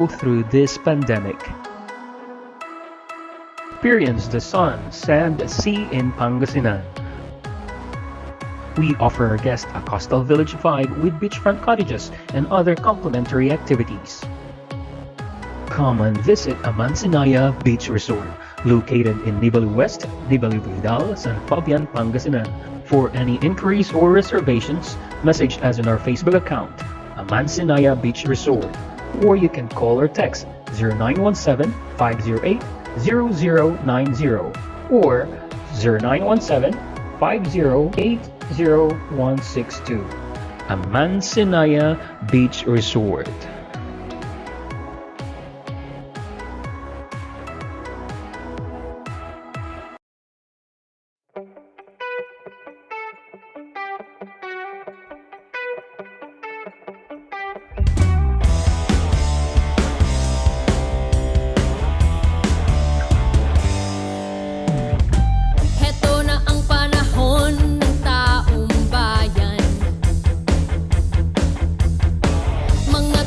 through this pandemic. Experience the sun, sand, sea in Pangasinan. We offer our guests a coastal village vibe with beachfront cottages and other complimentary activities. Come and visit Amansinaya Beach Resort, located in Nibalu West, Nibalu Vidal, San Fabian, Pangasinan. For any inquiries or reservations, message us on our Facebook account, Amansinaya Beach Resort, or you can call or text 0917-508-0090 or 0917-508-0162. Amansinaya Beach Resort. Heto na ang panahon ng taong bayan. Mga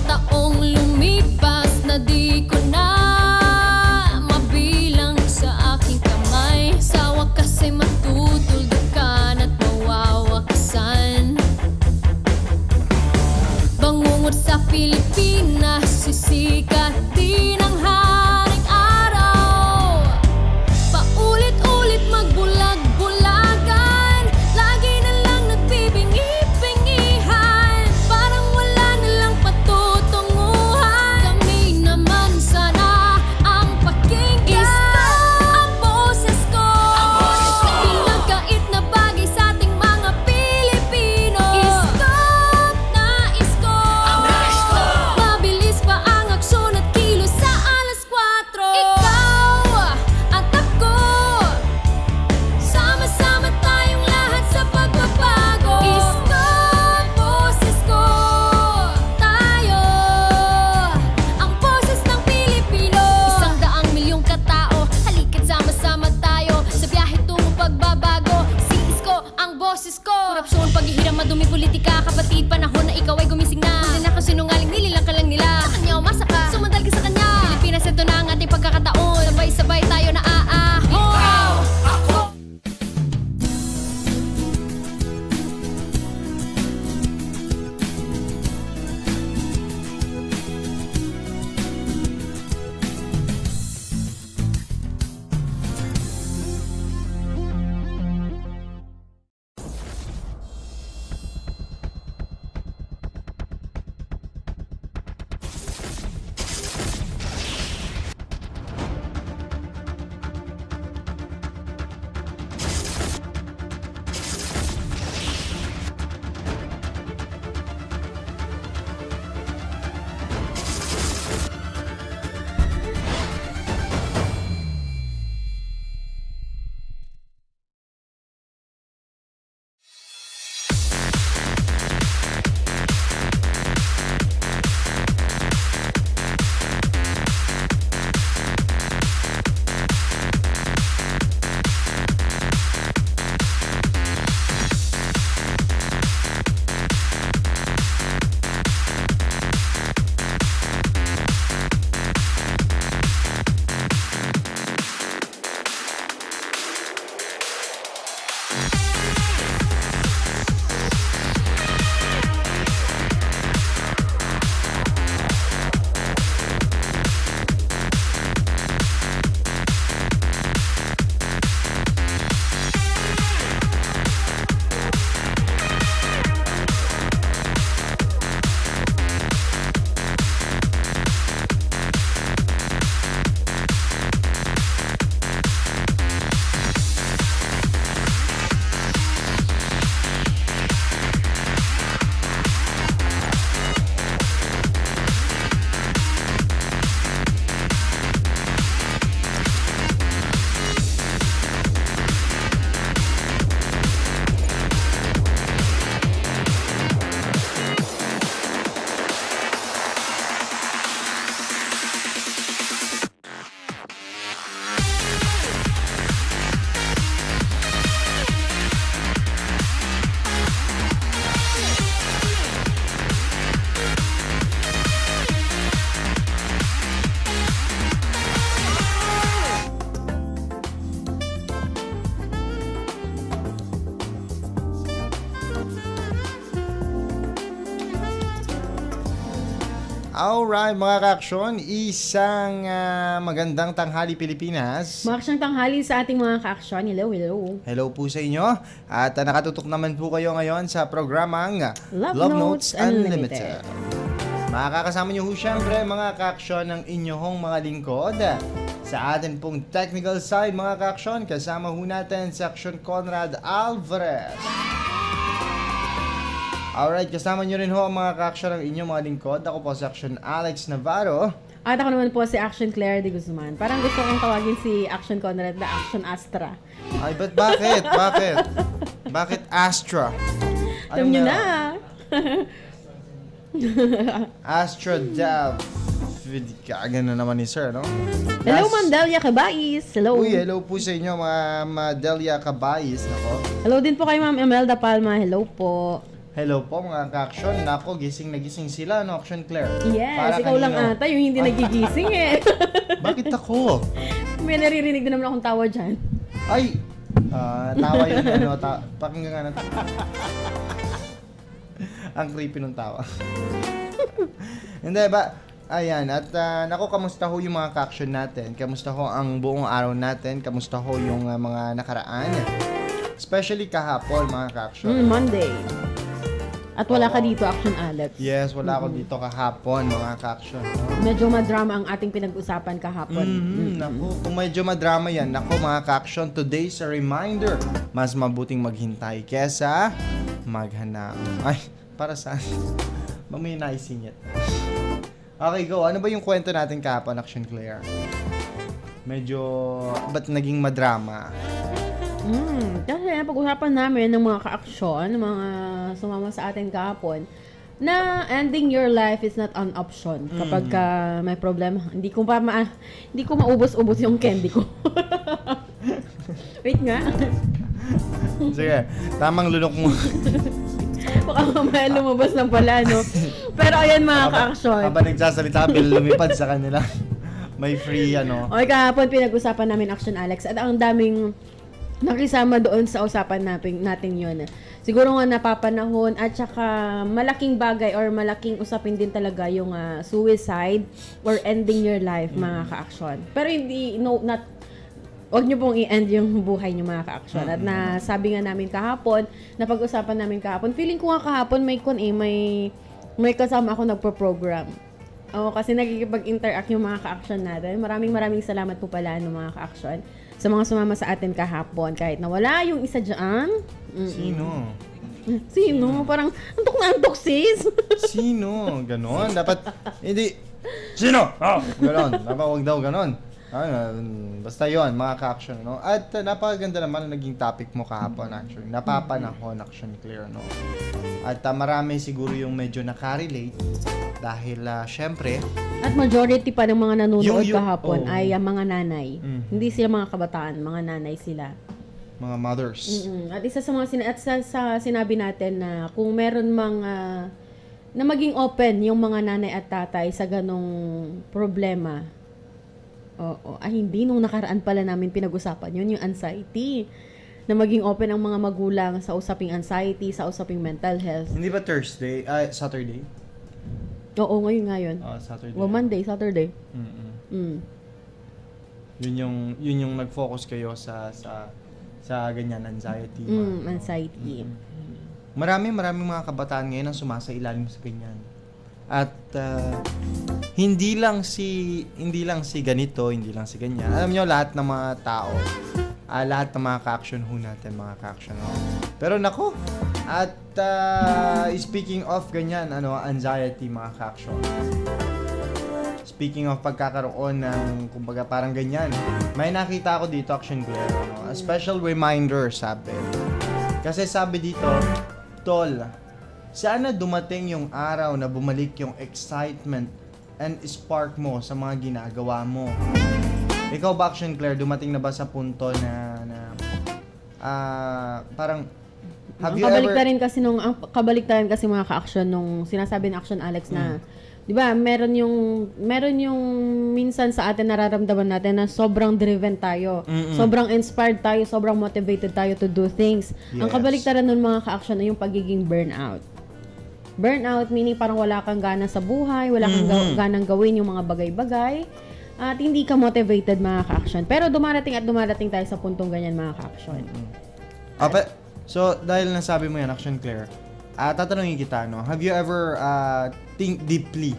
Alright mga ka-aksyon, isang magandang tanghali Pilipinas. Makaksyang tanghali sa ating mga ka-aksyon. Hello, hello. Hello po sa inyo. At nakatutok naman po kayo ngayon sa programang Love Notes Unlimited. Makakasama niyo ho siyempre mga ka-aksyon ng inyong mga lingkod. Sa atin pong technical side mga ka-aksyon, kasama ho natin si Action Conrad Alvarez. Alright, kasama niyo rin ho ang mga ka-aksyon ng inyong mga lingkod. Ako po si Action Alex Navarro. At ako naman po si Action Claire de Guzman. Parang gusto kong tawagin si Action Conrad na Action Astra. Ay, bakit? Bakit? Bakit Astra? Alam nyo na. Astra Dav. Gano'n naman ni Sir, no? Hello, Ma'am Delia Cabais. Hello. Uy, hello po sa inyo, Ma'am Delia Cabais. Nako. Hello din po kay Ma'am Imelda Palma. Hello po. Hello po, mga ka-action. Nako, gising na gising sila, no? Action Claire. Yes, Para ikaw lang kanino? ata yung hindi nagigising eh. Bakit ako? May naririnig din naman akong tawa dyan. Ay! Tawa yun, ano? Pakinggan nga natin. Ang creepy ng tawa. Hindi ba? Ayan, at naku, kamusta ho yung mga ka-action natin? Kamusta ho ang buong araw natin? Kamusta ho yung mga nakaraan? Especially kahapon, mga ka-action. Monday. At wala ka dito, Action Alex. Yes, wala ako dito kahapon, mga ka-action. No? Medyo madrama ang ating pinag-usapan kahapon. Naku, kung medyo madrama yan, naku mga ka-action, today's a reminder. Mas mabuting maghintay kesa maghanap. Ay, para saan? Mamaya naisingit. Okay, go. Ano ba yung kwento natin kahapon, Action Claire? Medyo, ba't naging madrama? Kasi pag-usapan namin ng mga ka-aksyon, ng mga sumama sa atin kahapon, na ending your life is not an option kapag may problema. Hindi ko maubos-ubos yung candy ko. Wait nga. Sige, tamang lunok mo. Baka mamaya lumabas ng pala, no? Pero ayan mga ka-aksyon. Habang nagsasalita, lumipad sa kanila. May free, ano. Okay, kahapon pinag-usapan namin Action Alex at ang daming nakisama doon sa usapan natin yun. Siguro nga napapanahon at saka malaking bagay or malaking usapin din talaga yung suicide or ending your life, mga ka-action. Pero hindi, wag nyo pong i-end yung buhay nyo, mga ka-action. At nasabi nga namin kahapon, napag-usapan namin kahapon, feeling ko nga kahapon may kasama ako nagpo-program. Oo, kasi nagkikipag-interact yung mga ka-action natin. Maraming salamat po pala mga ka-action sa mga sumama sa atin kahapon. Kahit nawala yung isa dyan. Sino? Parang antok na antok, sis. Sino? Ganon? Dapat, hindi. Sino? Oh, ganon. Dapat wag daw ganon. Basta yon mga ka-action, no? At napakaganda naman ang naging topic mo kahapon, actually. Napapanahon, Action Clear, no? At marami siguro yung medyo nakarelate dahil, syempre, At majority pa ng mga nanonood Yung- kahapon oh. ay mga nanay. Hindi sila mga kabataan, mga nanay sila. mga mothers. At isa sa mga sinabi natin na kung meron na maging open yung mga nanay at tatay sa ganong problema. Oo, hindi nung nakaraan pala namin pinag-usapan yun, yung anxiety. Na maging open ang mga magulang sa usaping anxiety, sa usaping mental health. Hindi ba Thursday? Saturday? Oo, ngayon. Saturday. Monday, Saturday. Yun yung nag-focus kayo sa ganyan anxiety. Anxiety. Maraming mga kabataan ngayon ang sumasailalim sa ganyan. At hindi lang si ganito, hindi lang si ganyan. Alam nyo, lahat ng mga tao, lahat ng mga ka-action ho natin, mga ka-action ho. Pero nako, at speaking of ganyan, anxiety, mga ka-action. Speaking of pagkakaroon ng, kumbaga parang ganyan, may nakita ako dito, Action Claire, a special reminder, sabi. Kasi sabi dito, Tol, sana dumating yung araw na bumalik yung excitement and spark mo sa mga ginagawa mo. Ikaw ba, Action Claire, dumating na ba sa punto na parang have you ever... Ang kabaliktaran kasi mga ka-action nung sinasabi ng Action Alex na 'di ba, meron yung minsan sa atin nararamdaman natin na sobrang driven tayo. Sobrang inspired tayo, sobrang motivated tayo to do things. Yes. Ang kabaliktaran nun mga ka-action ay yung pagiging burnout. burnout, meaning parang wala kang gana sa buhay, wala kang ganang gawin yung mga bagay-bagay, at hindi ka motivated mga ka-action. Pero dumarating tayo sa puntong ganyan mga ka-action. So, dahil nasabi mo yan, Action Claire, tatanungin kita, no? Have you ever think deeply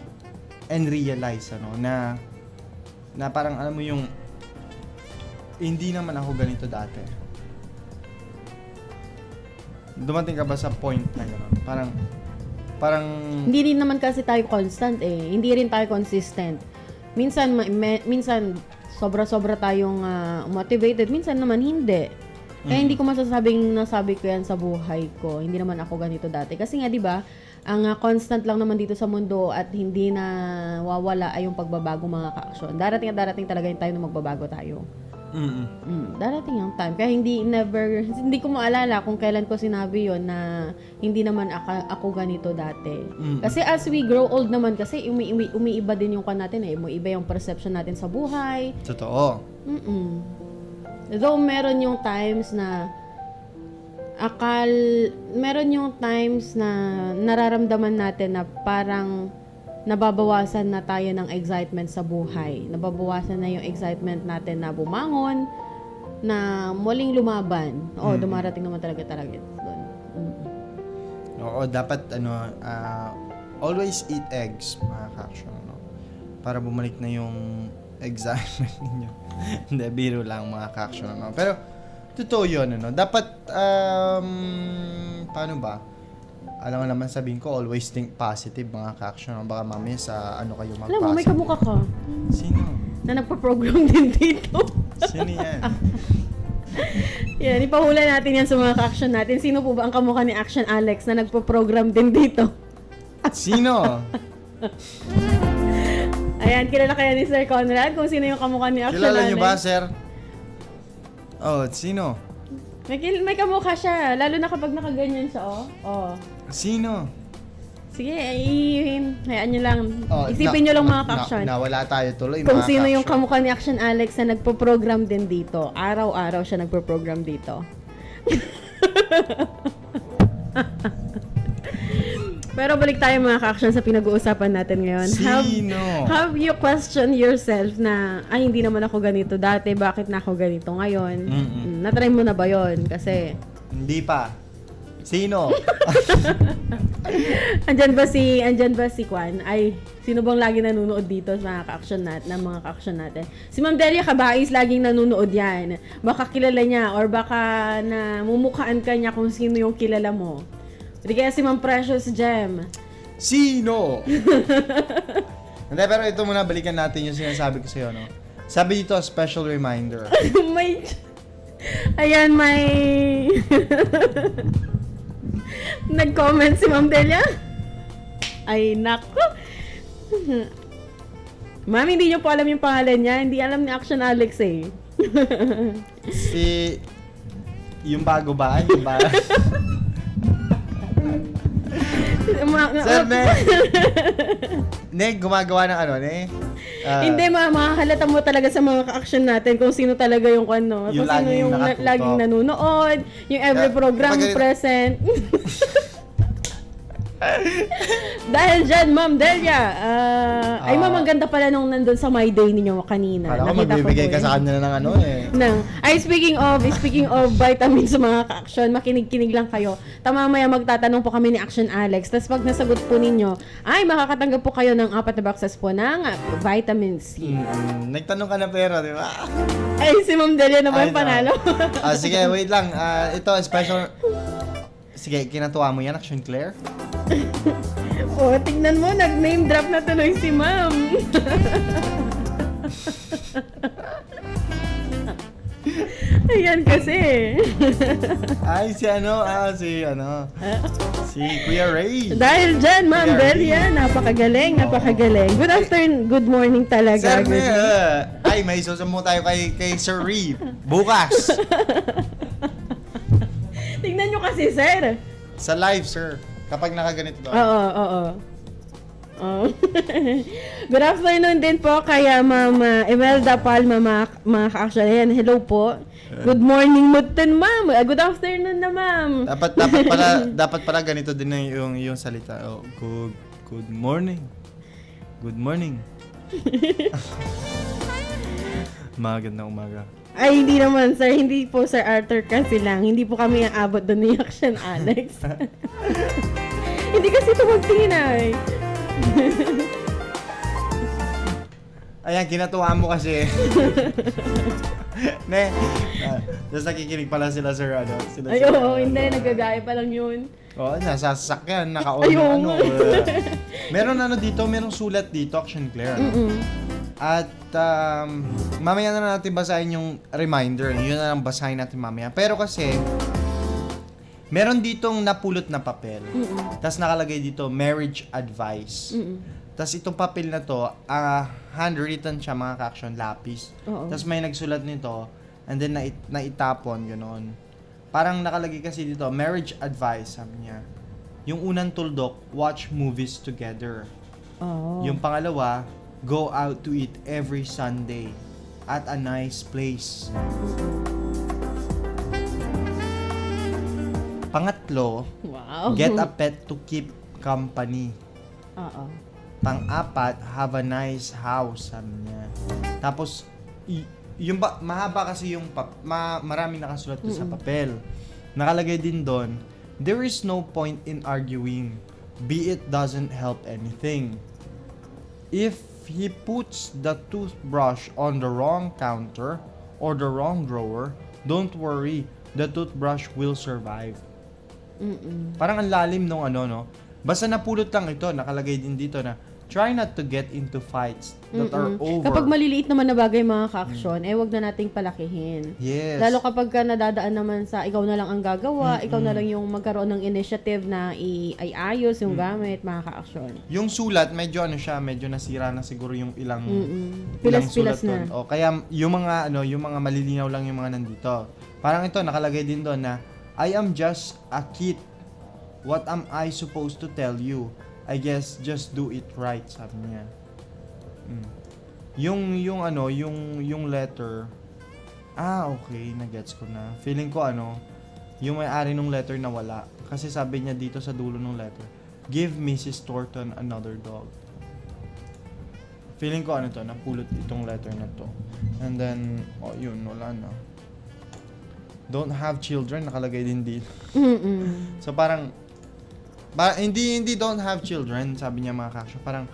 and realize, na parang alam mo yung hindi naman ako ganito dati. Dumating ka ba sa point na gano'n? Parang Hindi rin naman kasi tayo constant eh. Hindi rin tayo consistent. Minsan minsan sobra-sobra tayong motivated, minsan naman hindi. Kaya hindi ko masasabing nasabi ko yan sa buhay ko. Hindi naman ako ganito dati. Kasi nga 'di ba, ang constant lang naman dito sa mundo at hindi na wawala ay yung pagbabago mga ka-aksyon. Darating talaga yung time na magbabago tayo. Darating yung time. Kaya hindi ko maalala kung kailan ko sinabi yon na hindi naman ako ganito dati. Kasi as we grow old naman kasi umiiba din yung natin eh. Umiiba yung perception natin sa buhay. totoo. Though meron yung times na nararamdaman natin na parang nababawasan na tayo ng excitement sa buhay. Nababawasan na yung excitement natin na bumangon, na muling lumaban. Dumarating naman talaga doon. Oo, dapat always eat eggs, mga ka-action, para bumalik na yung excitement ninyo. Hindi, biro lang mga ka-action, Pero, totoo yun, Dapat, paano ba? Alam mo naman sabihin ko, always think positive, mga ka-action. Baka mamaya sa kayo mag-positive. Alam mo, may kamukha ka. Sino? Na nagpa-program din dito. Sino yan? Yan, ipahula natin yan sa mga ka-action natin. Sino po ba ang kamukha ni Action Alex na nagpa-program din dito? Sino? Ayan, kilala kaya ni Sir Conrad kung sino yung kamukha ni Action Kilala Alex? niyo ba, sir? Oh, sino? May kamukha siya, lalo na kapag nakaganyan siya, oh. Sino? Sige, hayaan nyo lang. Isipin nyo lang mga ka-action. Nawala tayo tuloy, Kung mga sino yung ka-action. kamukha ni Action Alex na nagpo-program din dito. Araw-araw siya nagpo-program dito. Pero balik tayo mga ka-action sa pinag-uusapan natin ngayon. Sino? Have you questioned yourself na, hindi naman ako ganito dati, bakit na ako ganito ngayon? Natry mo na ba yun? Kasi, Hindi pa. Sino? andyan ba si Kwan? Ay, sino bang lagi nanonood dito sa mga ka-action natin, ng mga ka-action natin? Si Ma'am Delia Cabais laging nanonood yan. Baka kilala niya or baka na mumukhaan ka niya kung sino yung kilala mo. Hindi kaya si Ma'am Precious Gem. Sino? Hindi, pero ito muna, balikan natin yung sinasabi ko sa'yo, Sabi dito, special reminder. Ayan, may... Nag-comment si Ma'am Delia. Ay, nako. Ma'am, hindi niyo po alam yung pangalan niya. Hindi alam ni Action Alex eh. Yung bago ba? Yung ba? Sir, Neg, gumagawa ng Neg? Hindi, makahalata mo talaga sa mga ka-action natin kung sino talaga yung Yung kung sino laging yung nakatutok. laging nanonood, yung every program present. Dahil dyan, Ma'am Delia, ay ma'am, ang ganda pala nung nandun sa My Day ninyo kanina. Kala ko Nakita magbibigay po ka sa yun. kanila ng Speaking of vitamins sa mga ka-action, makinig-kinig lang kayo. Mamaya magtatanong po kami ni Action Alex. Tapos pag nasagot po ninyo, ay makakatanggap po kayo ng 4 na boxes po ng vitamin C. Nagtanong ka na pero, di ba? Ay, si Ma'am Delia na ba yung panalo? Sige, wait lang. Ito, special... Sige, kinatuwa mo yan, Action Claire? Tignan mo, nag-name drop na tuloy si Ma'am. Ayan kasi. Ay, si Kuya Ray. Dahil dyan, Ma'am Kuya Delia, napakagaling. Good afternoon, good morning talaga. Sir, may susumo tayo kay Sir Ray. Bukas. Tignan nyo kasi, sir. Sa live, sir. Kapag nakaganito daw. Oo. Oh. Good afternoon din po kaya Mama Imelda Palma, mga ka-action. Ayan, hello po. Good morning, Mutten, ma'am. Good afternoon na, ma'am. Dapat pala ganito din na yung salita. Oh, good morning. Good morning. Magandang umaga. Ay, hindi naman, sir. Hindi po, Sir Arthur, kasi lang. Hindi po kami ang abot doon ni Action Alex. Hindi kasi ito magtingin ay. Ayan, kinatuwa mo kasi. Tapos nakikinig pala sila, sir, ano? Sila, Ay, oo, hindi. Nagagaya pa lang yun. Oo, nasa sasakyan, naka-on Ay, yung oo ano. nga. Merong sulat dito, Action Claire. At mamaya na natin basahin yung reminder. Yun na lang basahin natin mamaya. Pero kasi, meron ditong napulot na papel. Tapos nakalagay dito, marriage advice. Tapos itong papel na to, handwritten siya, mga ka-action, lapis. Oo. Tapos may nagsulat nito, and then naitapon, gano'n. Parang nakalagay kasi dito, marriage advice, sabi niya. Yung unang tuldok, watch movies together. Oh. Yung pangalawa, go out to eat every Sunday at a nice place. Pangatlo, Wow. get a pet to keep company. Oo. Pang-apat, have a nice house, sabi niya. Tapos, mahaba kasi yung maraming nakasulat doon sa papel. Nakalagay din doon, there is no point in arguing, be it doesn't help anything. If he puts the toothbrush on the wrong counter or the wrong drawer, don't worry, the toothbrush will survive. Parang ang lalim nung ano, no? Basta napulot lang ito, nakalagay din dito na try not to get into fights that are over. Kapag maliliit naman na bagay, mga ka-action, wag na nating palakihin. Yes. Lalo kapag ka nadadaan naman sa ikaw na lang ang gagawa, ikaw na lang yung magkaroon ng initiative na iayos yung gamit, mga ka-action. Yung sulat, medyo ano siya, medyo nasira na siguro yung ilang Pilas-pilas sulat na. doon. O kaya yung mga malilinaw lang yung mga nandito. Parang ito nakalagay din doon na I am just a kid. What am I supposed to tell you? I guess just do it right, sabi niya. Yung letter. Okay, nagets ko na. Feeling ko yung may-ari ng letter na wala. Kasi sabi niya dito sa dulo ng letter, give Mrs. Thornton another dog. Feeling ko napulot itong letter na to. And then, wala na. Don't have children, nakalagay din dito. So parang, hindi don't have children, sabi niya, mga kaksyo. Parang,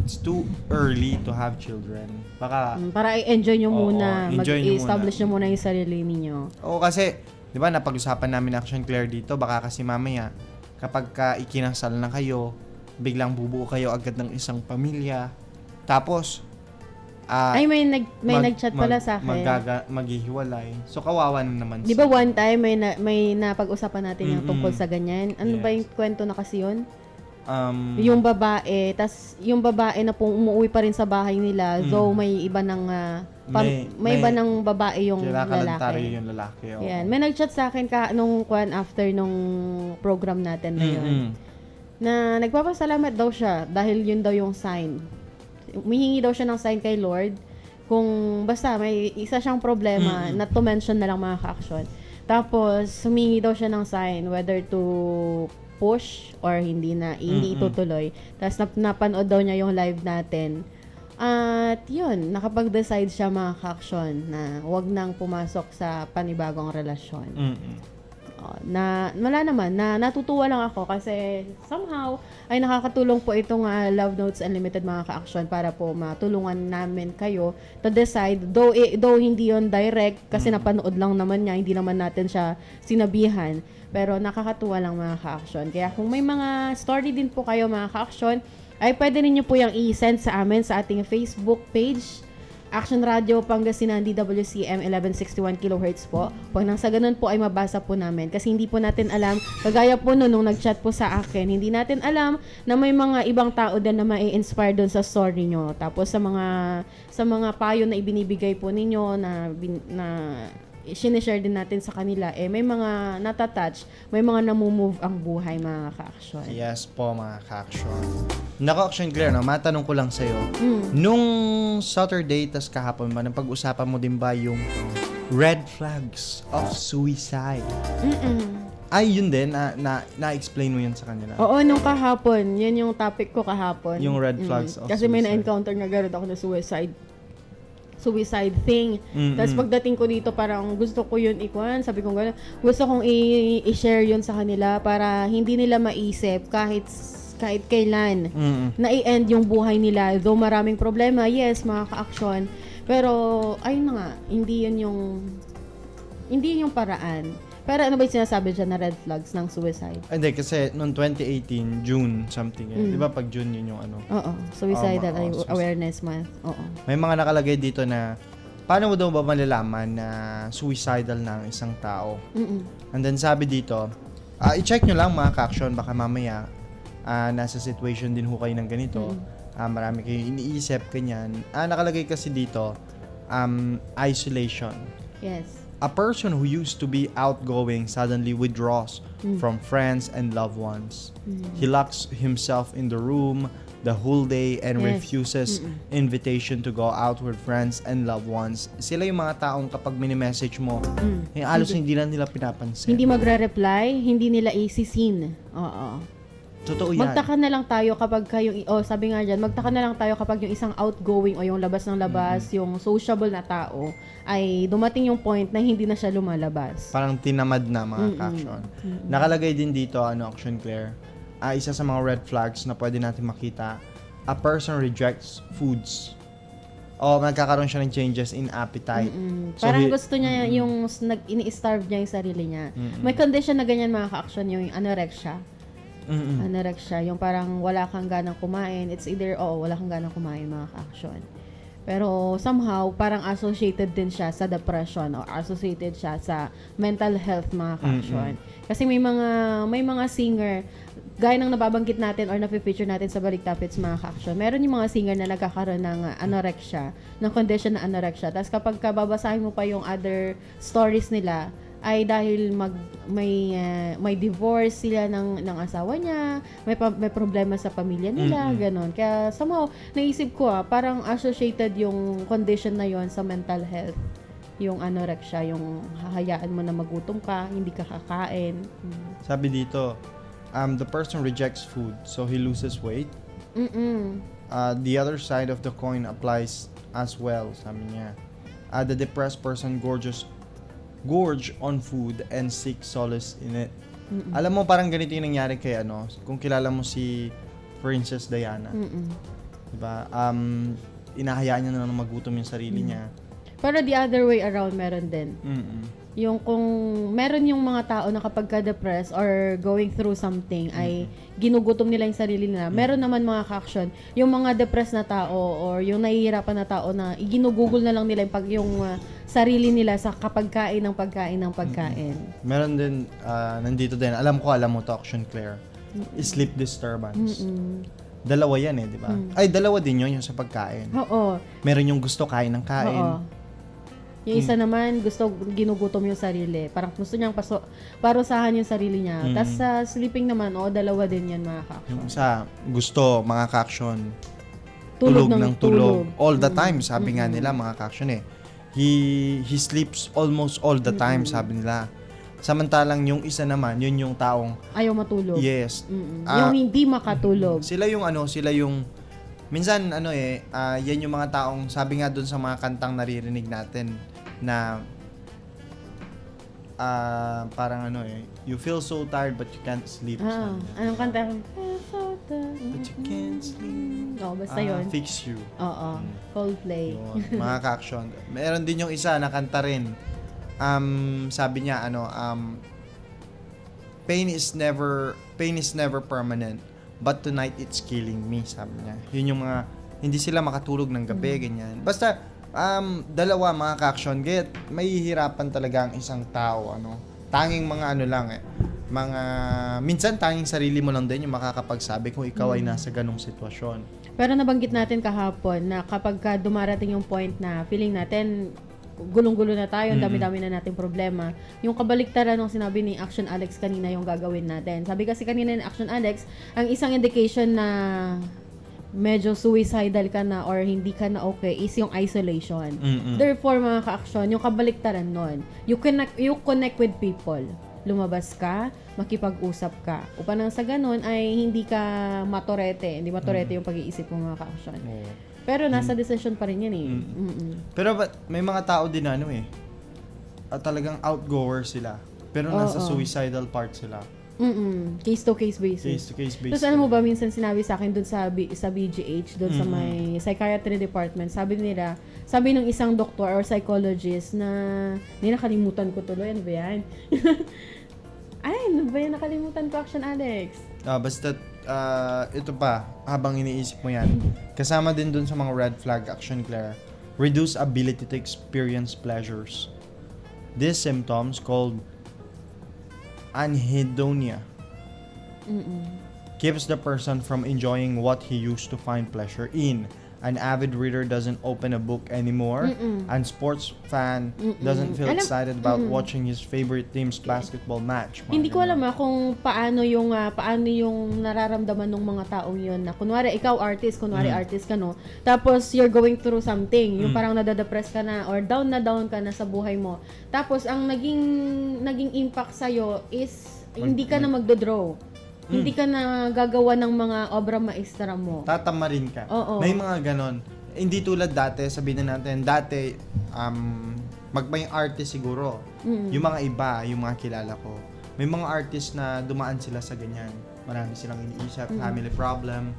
it's too early to have children. Baka, Para i-enjoy nyo muna, enjoy nyo mag-establish nyo muna yung sarili ninyo. Oo, kasi, di ba, napag-usapan namin Action Claire dito, baka kasi mamaya, kapag ikinasal na kayo, biglang bubuo kayo agad ng isang pamilya. Tapos, may nag-chat pala sa akin. maghihiwalay. So, kawawa na naman. Di ba one time may napag-usapan natin yung tungkol sa ganyan? Ano ba yung kwento na kasi yun? Yung babae, tas yung babae na pong umuwi pa rin sa bahay nila, so may iba ng may iba ng babae yung lalaki. Yung lalaki. Oo. Yan. May nag-chat sa akin after nung program natin na yun. Na nagpapasalamat daw siya dahil yun daw yung sign. Humihingi daw siya ng sign kay Lord kung basta may isa siyang problema not to mention na lang, mga ka-action. Tapos humingi daw siya ng sign whether to push or hindi itutuloy. Tapos napanood daw niya yung live natin. At yun, nakapag-decide siya, mga ka-action, na wag nang pumasok sa panibagong relasyon. Wala naman, natutuwa lang ako kasi somehow ay nakakatulong po itong Love Notes Unlimited, mga ka-action, para po matulungan namin kayo to decide, though hindi yon direct kasi napanood lang naman niya, hindi naman natin siya sinabihan, pero nakakatuwa lang, mga ka-action. Kaya kung may mga story din po kayo, mga ka-action, ay pwede ninyo po yung i-send sa amin sa ating Facebook page, Action Radio Pangasinan, DWCM 1161 kHz po. Pag nang sa ganun po ay mabasa po namin kasi hindi po natin alam, kagaya po nung nag-chat po sa akin, hindi natin alam na may mga ibang tao din na mai-inspire doon sa story nyo. Tapos sa mga payo na ibinibigay po ninyo na sinishare din natin sa kanila, may mga natatouch, may mga namumove ang buhay, mga ka-action. Yes po, mga ka-action. Nako, Action Claire, no? Matanong ko lang sa'yo. Nung Saturday, tas kahapon ba, napag-usapan mo din ba yung red flags of suicide? Ay, yun din, na-explain mo yun sa kanila. Oo, nung kahapon, yan yung topic ko kahapon. Yung red flags of Kasi may suicide. na-encounter nga gano'n ako na suicide thing. Tapos pagdating ko dito, parang gusto ko yun ikuan. Sabi ko gano'n, gusto kong i-share yun sa kanila para hindi nila maisip kahit kailan na i-end yung buhay nila. Though maraming problema, yes, mga ka-action. Pero, ayun na nga, hindi yun yung paraan. Pero ano ba yung sinasabi dyan na red flags ng suicide? Hindi, kasi noong 2018, June something. Di ba pag June yun yung ano? Oo, suicidal suicide. awareness month. Oo. May mga nakalagay dito na paano mo daw ba malalaman na suicidal na ang isang tao? And then sabi dito, i-check nyo lang mga ka-action, baka mamaya nasa situation din ho kayo ng ganito. Marami kayong iniisip, kanyan. Nakalagay kasi dito, isolation. Yes. A person who used to be outgoing suddenly withdraws from friends and loved ones. He locks himself in the room the whole day and Yes. refuses invitation to go out with friends and loved ones. Sila yung mga taong kapag mini-message mo, halos hindi na nila pinapansin. Hindi magre-reply, hindi nila isisin. Oo. Totoo yan. Magtaka na lang tayo kapag sabi nga dyan, magtaka na lang tayo kapag yung isang outgoing o yung labas ng labas, yung sociable na tao, ay dumating yung point na hindi na siya lumalabas. Parang tinamad na mga ka-action. Nakalagay din dito, Action Claire, isa sa mga red flags na pwede natin makita, a person rejects foods. O nagkakaroon siya ng changes in appetite. So, Parang gusto niya yung ini-starve niya yung sarili niya. May condition na ganyan mga ka-action, yung anorexia. Anorexia, yung parang wala kang ganang kumain. It's either, wala kang ganang kumain mga ka-action. Pero somehow, parang associated din siya sa depression or associated siya sa mental health mga ka-action. Kasi may mga singer, gaya ng nababanggit natin or na-feature natin sa Balik Topics mga ka-action, meron yung mga singer na nagkakaroon ng anorexia, ng condition na anorexia. Tapos kapag babasahin mo pa yung other stories nila, ay dahil may divorce sila ng asawa niya, may problema sa pamilya nila, ganon. Kaya somehow naisip ko parang associated yung condition na yon sa mental health. Yung anorexia, yung hahayaan mo na magutom ka, hindi ka kakain. Sabi dito, the person rejects food, so he loses weight. The other side of the coin applies as well, sabi niya. The depressed person gorge on food and seek solace in it. Alam mo, parang ganito yung nangyari kay kung kilala mo si Princess Diana. Diba? Inahayaan niya na lang magutom yung sarili niya. Pero the other way around, meron din. Yung kung meron yung mga tao na kapag ka-depressed or going through something ay ginugutom nila yung sarili nila. Meron naman mga ka-action, yung mga depressed na tao or yung nahihirapan na tao na ginugugol na lang nila yung sarili nila sa pagkain ng pagkain. Meron din, nandito din, alam mo to, Action Claire, sleep disturbance. Dalawa yan di ba? Ay, dalawa din yun yung sa pagkain. Oo. Meron yung gusto kain ng kain. Oo. Yung isa naman, ginugutom yung sarili. Parang gusto niyang parusahan yung sarili niya. Tapos sa sleeping naman, dalawa din yan mga ka-action. Yung isa, gusto, mga ka-action, tulog ng tulog. All the time, sabi nga nila, mga ka-action He sleeps almost all the time, sabi nila. Samantalang yung isa naman, yun yung taong ayaw matulog. yes. Yung hindi makatulog. Sila yung minsan yan yung mga taong sabi nga doon sa mga kantang naririnig natin na parang you feel so tired but you can't sleep. Anong kanta? But you can't sleep. Basta yun. Fix You. Oo. Coldplay. Yun, mga ka-action. Meron din yung isa na kanta rin. Sabi niya pain is never permanent, but tonight it's killing me, sabi niya. Yun yung mga hindi sila makatulog ng gabi, ganyan. Basta dalawa mga ka-action, get mahihirapan talaga ang isang tao, tanging mga mga minsan tanging sarili mo lang din yung makakapagsabi kung ikaw ay nasa ganong sitwasyon. Pero nabanggit natin kahapon na kapag dumarating yung point na feeling natin gulong-gulo na tayo, ang dami-dami na nating problema. Yung kabaliktaran ng sinabi ni Action Alex kanina yung gagawin natin. Sabi kasi kanina ni Action Alex, ang isang indication na medyo suicidal ka na or hindi ka na okay is yung isolation. Therefore, mga ka-action, yung kabaliktaran nun, you connect with people. Lumabas ka, makipag-usap ka. Upang nang sa ganun ay hindi ka matorete. Hindi matorete yung pag-iisip mo, mga ka-action. Pero nasa decision pa rin yan eh. Pero may mga tao din na ano eh, talagang outgoer sila. Pero nasa suicidal part sila. Case-to-case basis. Case-to-case basis. Tapos ano mo ba, minsan sinabi sa akin dun sa BGH, dun sa may psychiatry department, sabi ng isang doktor or psychologist na, nakalimutan ko tuloy, ano ba yan? Ay, ano ba yan? Nakalimutan ko, Action Alex. Basta, ito pa, habang iniisip mo yan, kasama din dun sa mga red flag action, Claire, reduce ability to experience pleasures. These symptoms called anhedonia keeps the person from enjoying what he used to find pleasure in. An avid reader doesn't open a book anymore. And sports fan doesn't feel excited about watching his favorite team's basketball match. Hindi ko alam kung paano yung nararamdaman ng mga taong yun na kunwari ikaw artist ka no. Tapos you're going through something, yung parang nadadepress ka na or down ka na sa buhay mo. Tapos ang naging impact sa is hindi ka na magdo-draw. Hindi ka na gagawa ng mga obra maestra mo. Tatamarin ka. Oo. May mga ganon. Hindi tulad dati, sabihin na natin, dati, may artist siguro. Yung mga iba, yung mga kilala ko. May mga artist na dumaan sila sa ganyan. Marami silang iniisip, family problem,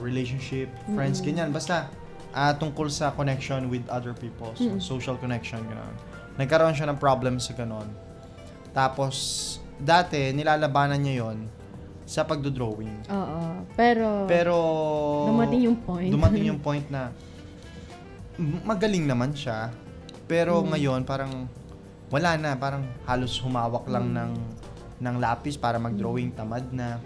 relationship, friends, ganyan. Basta, tungkol sa connection with other people. So, social connection, gano'n. Nagkaroon siya ng problem sa ganon. Tapos, dati, nilalabanan niya yon sa pagdodrawing. Oo. Pero dumating yung point na magaling naman siya. Pero ngayon parang wala na, parang halos humawak lang ng lapis para mag-drawing, tamad na.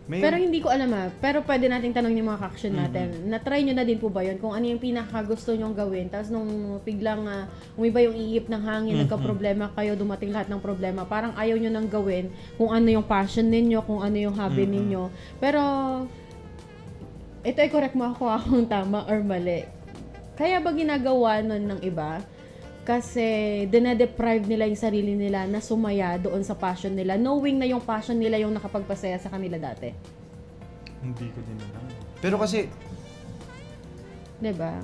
Pero hindi ko alam pero pwede nating tanongin yung mga ka-action natin. Na-try nyo na din po ba yun? Kung ano yung pinaka-gusto nyong gawin, tapos nung biglang umiba yung iip ng hangin, nagka-problema kayo, dumating lahat ng problema, parang ayaw nyo nang gawin kung ano yung passion ninyo, kung ano yung hobby ninyo. Pero, ito ay correct mo ako kung tama or mali. Kaya ba ginagawa nun ng iba? Kasi dinedeprive nila yung sarili nila na sumaya doon sa passion nila, knowing na yung passion nila yung nakapagpasaya sa kanila dati. Hindi ko din alam. Pero kasi, diba?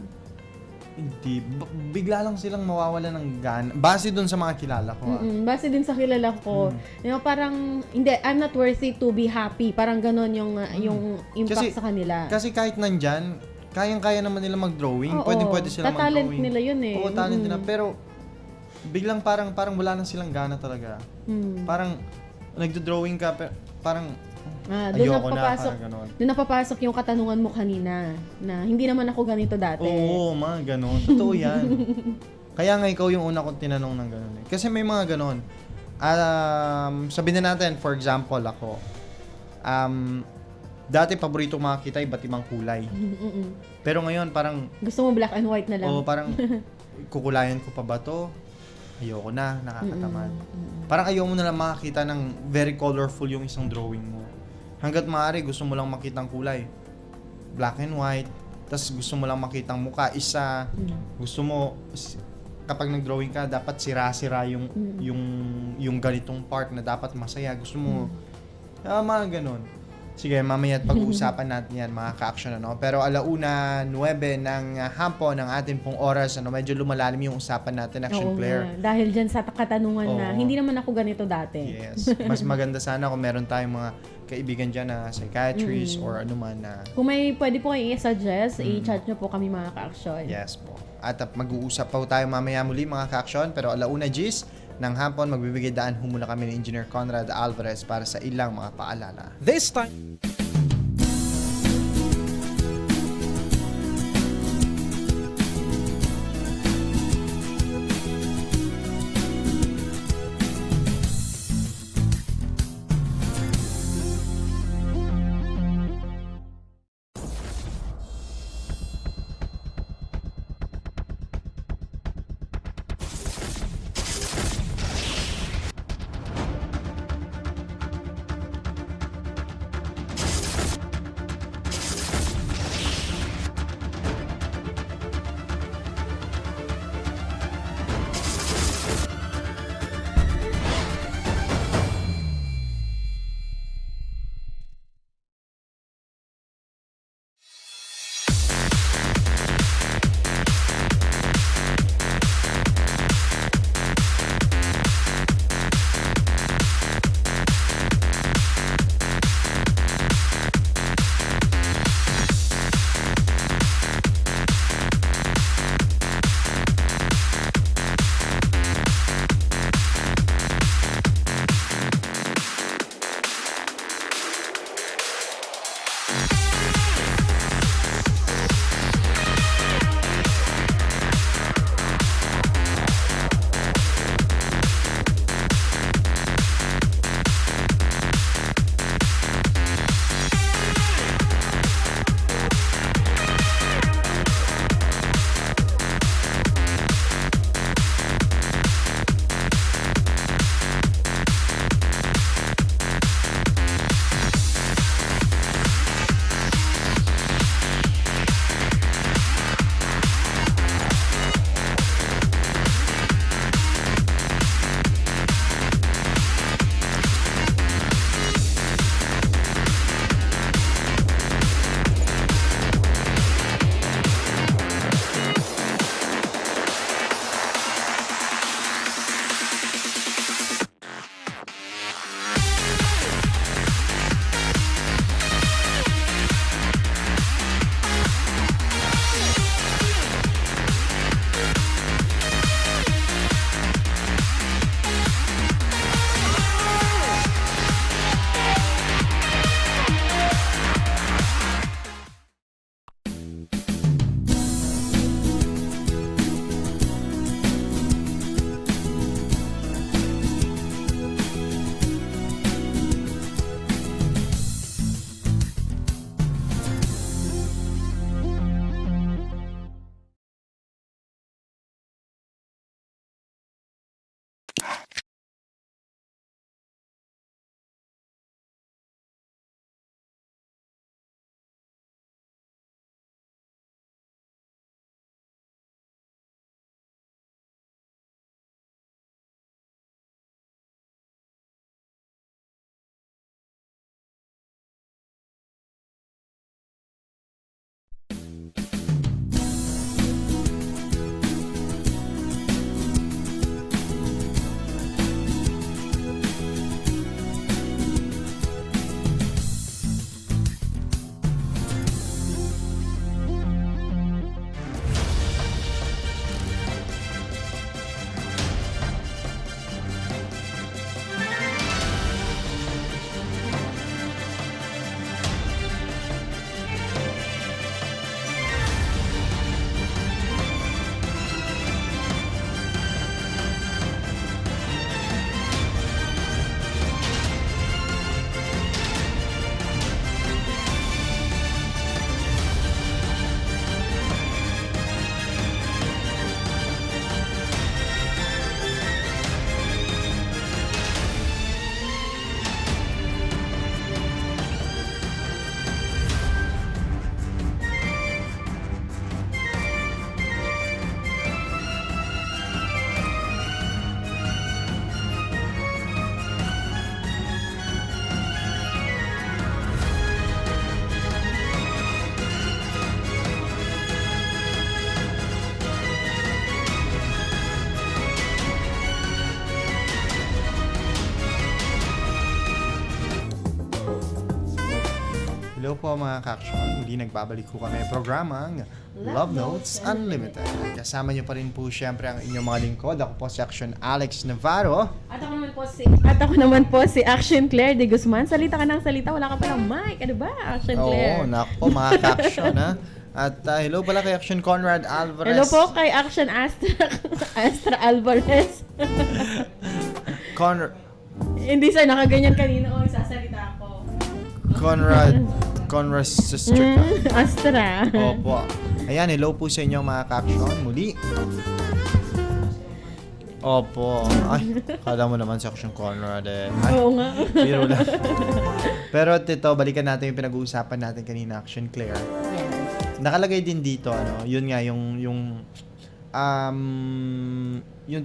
hindi. Bigla lang silang mawawala ng gana. Base doon sa mga kilala ko. Base din sa kilala ko. You know, parang, hindi, I'm not worthy to be happy. Parang ganon yung impact sa kanila. Kasi kahit nandyan, kayang-kaya naman nila mag-drawing. Oo, Pwede sila mag-drawing. talent nila yun eh. Oo, talent nila. Pero, biglang parang wala na silang gana talaga. Parang, nagdo-drawing ka, pero parang, ayoko na, parang ganon. Doon napapasok yung katanungan mo kanina, na hindi naman ako ganito dati. Oo, mga ganon. Totoo yan. Kaya nga ikaw yung una kong tinanong ng ganon eh. Kasi may mga ganon. Sabihin na natin, for example, ako, dati paborito makakita iba't ibang kulay. Pero ngayon parang gusto mo black and white na lang. Oo, parang kukulayan ko pa ba to? Ayoko na, nakakatamad. Parang ayaw mo na lang makakita ng very colorful yung isang drawing mo. Hangga't maaari gusto mo lang makitang kulay. Black and white. Tapos gusto mo lang makitang muka isa. Gusto mo kapag nag-drawing ka dapat sira-sira yung ganitong part na dapat masaya. Gusto mo mga ganun. Sige, mamaya pag-uusapan natin yan, mga ka-action, ano? Pero 1:09 ng hapon ng ating pong oras, ano? Medyo lumalalim yung usapan natin, Action Claire. Dahil dyan sa katanungan na, hindi naman ako ganito dati. Yes. Mas maganda sana kung meron tayong mga kaibigan dyan na psychiatrist or ano man na... Kung may pwede po kayo i-suggest, i-chat nyo po kami, mga ka-action. Yes po. At mag-uusap pa po tayo mamaya muli, mga ka-action. Pero 1:10 ng hapon, magbibigay daan muna kami ni Engineer Conrad Alvarez para sa ilang mga paalala. This time. po mga ka-action. Muli nagbabalik ko kami programang Love Notes Unlimited. Kasama niyo pa rin po syempre ang inyong mga lingkod. Ako po si Action Alex Navarro. At ako naman po si Action Claire de Guzman. Salita ka ng salita, wala ka palang mic. Ano ba, Action Claire? Oo, naku po mga ka-action ha. At hello pala kay Action Conrad Alvarez. Hello po kay Action Astra Alvarez. Hindi sir, nakaganyan kanina. Oh, sasalita ako. Conrad's sister ka. Astra. Opo. Ayan, hello po sa inyo mga ka-action. Muli. Opo. Ay, kala mo naman si Action Conrad eh. Ay, Oo nga. biro lang. Pero ito, balikan natin yung pinag-uusapan natin kanina, Action Claire. Yes. Nakalagay din dito, yun nga, yung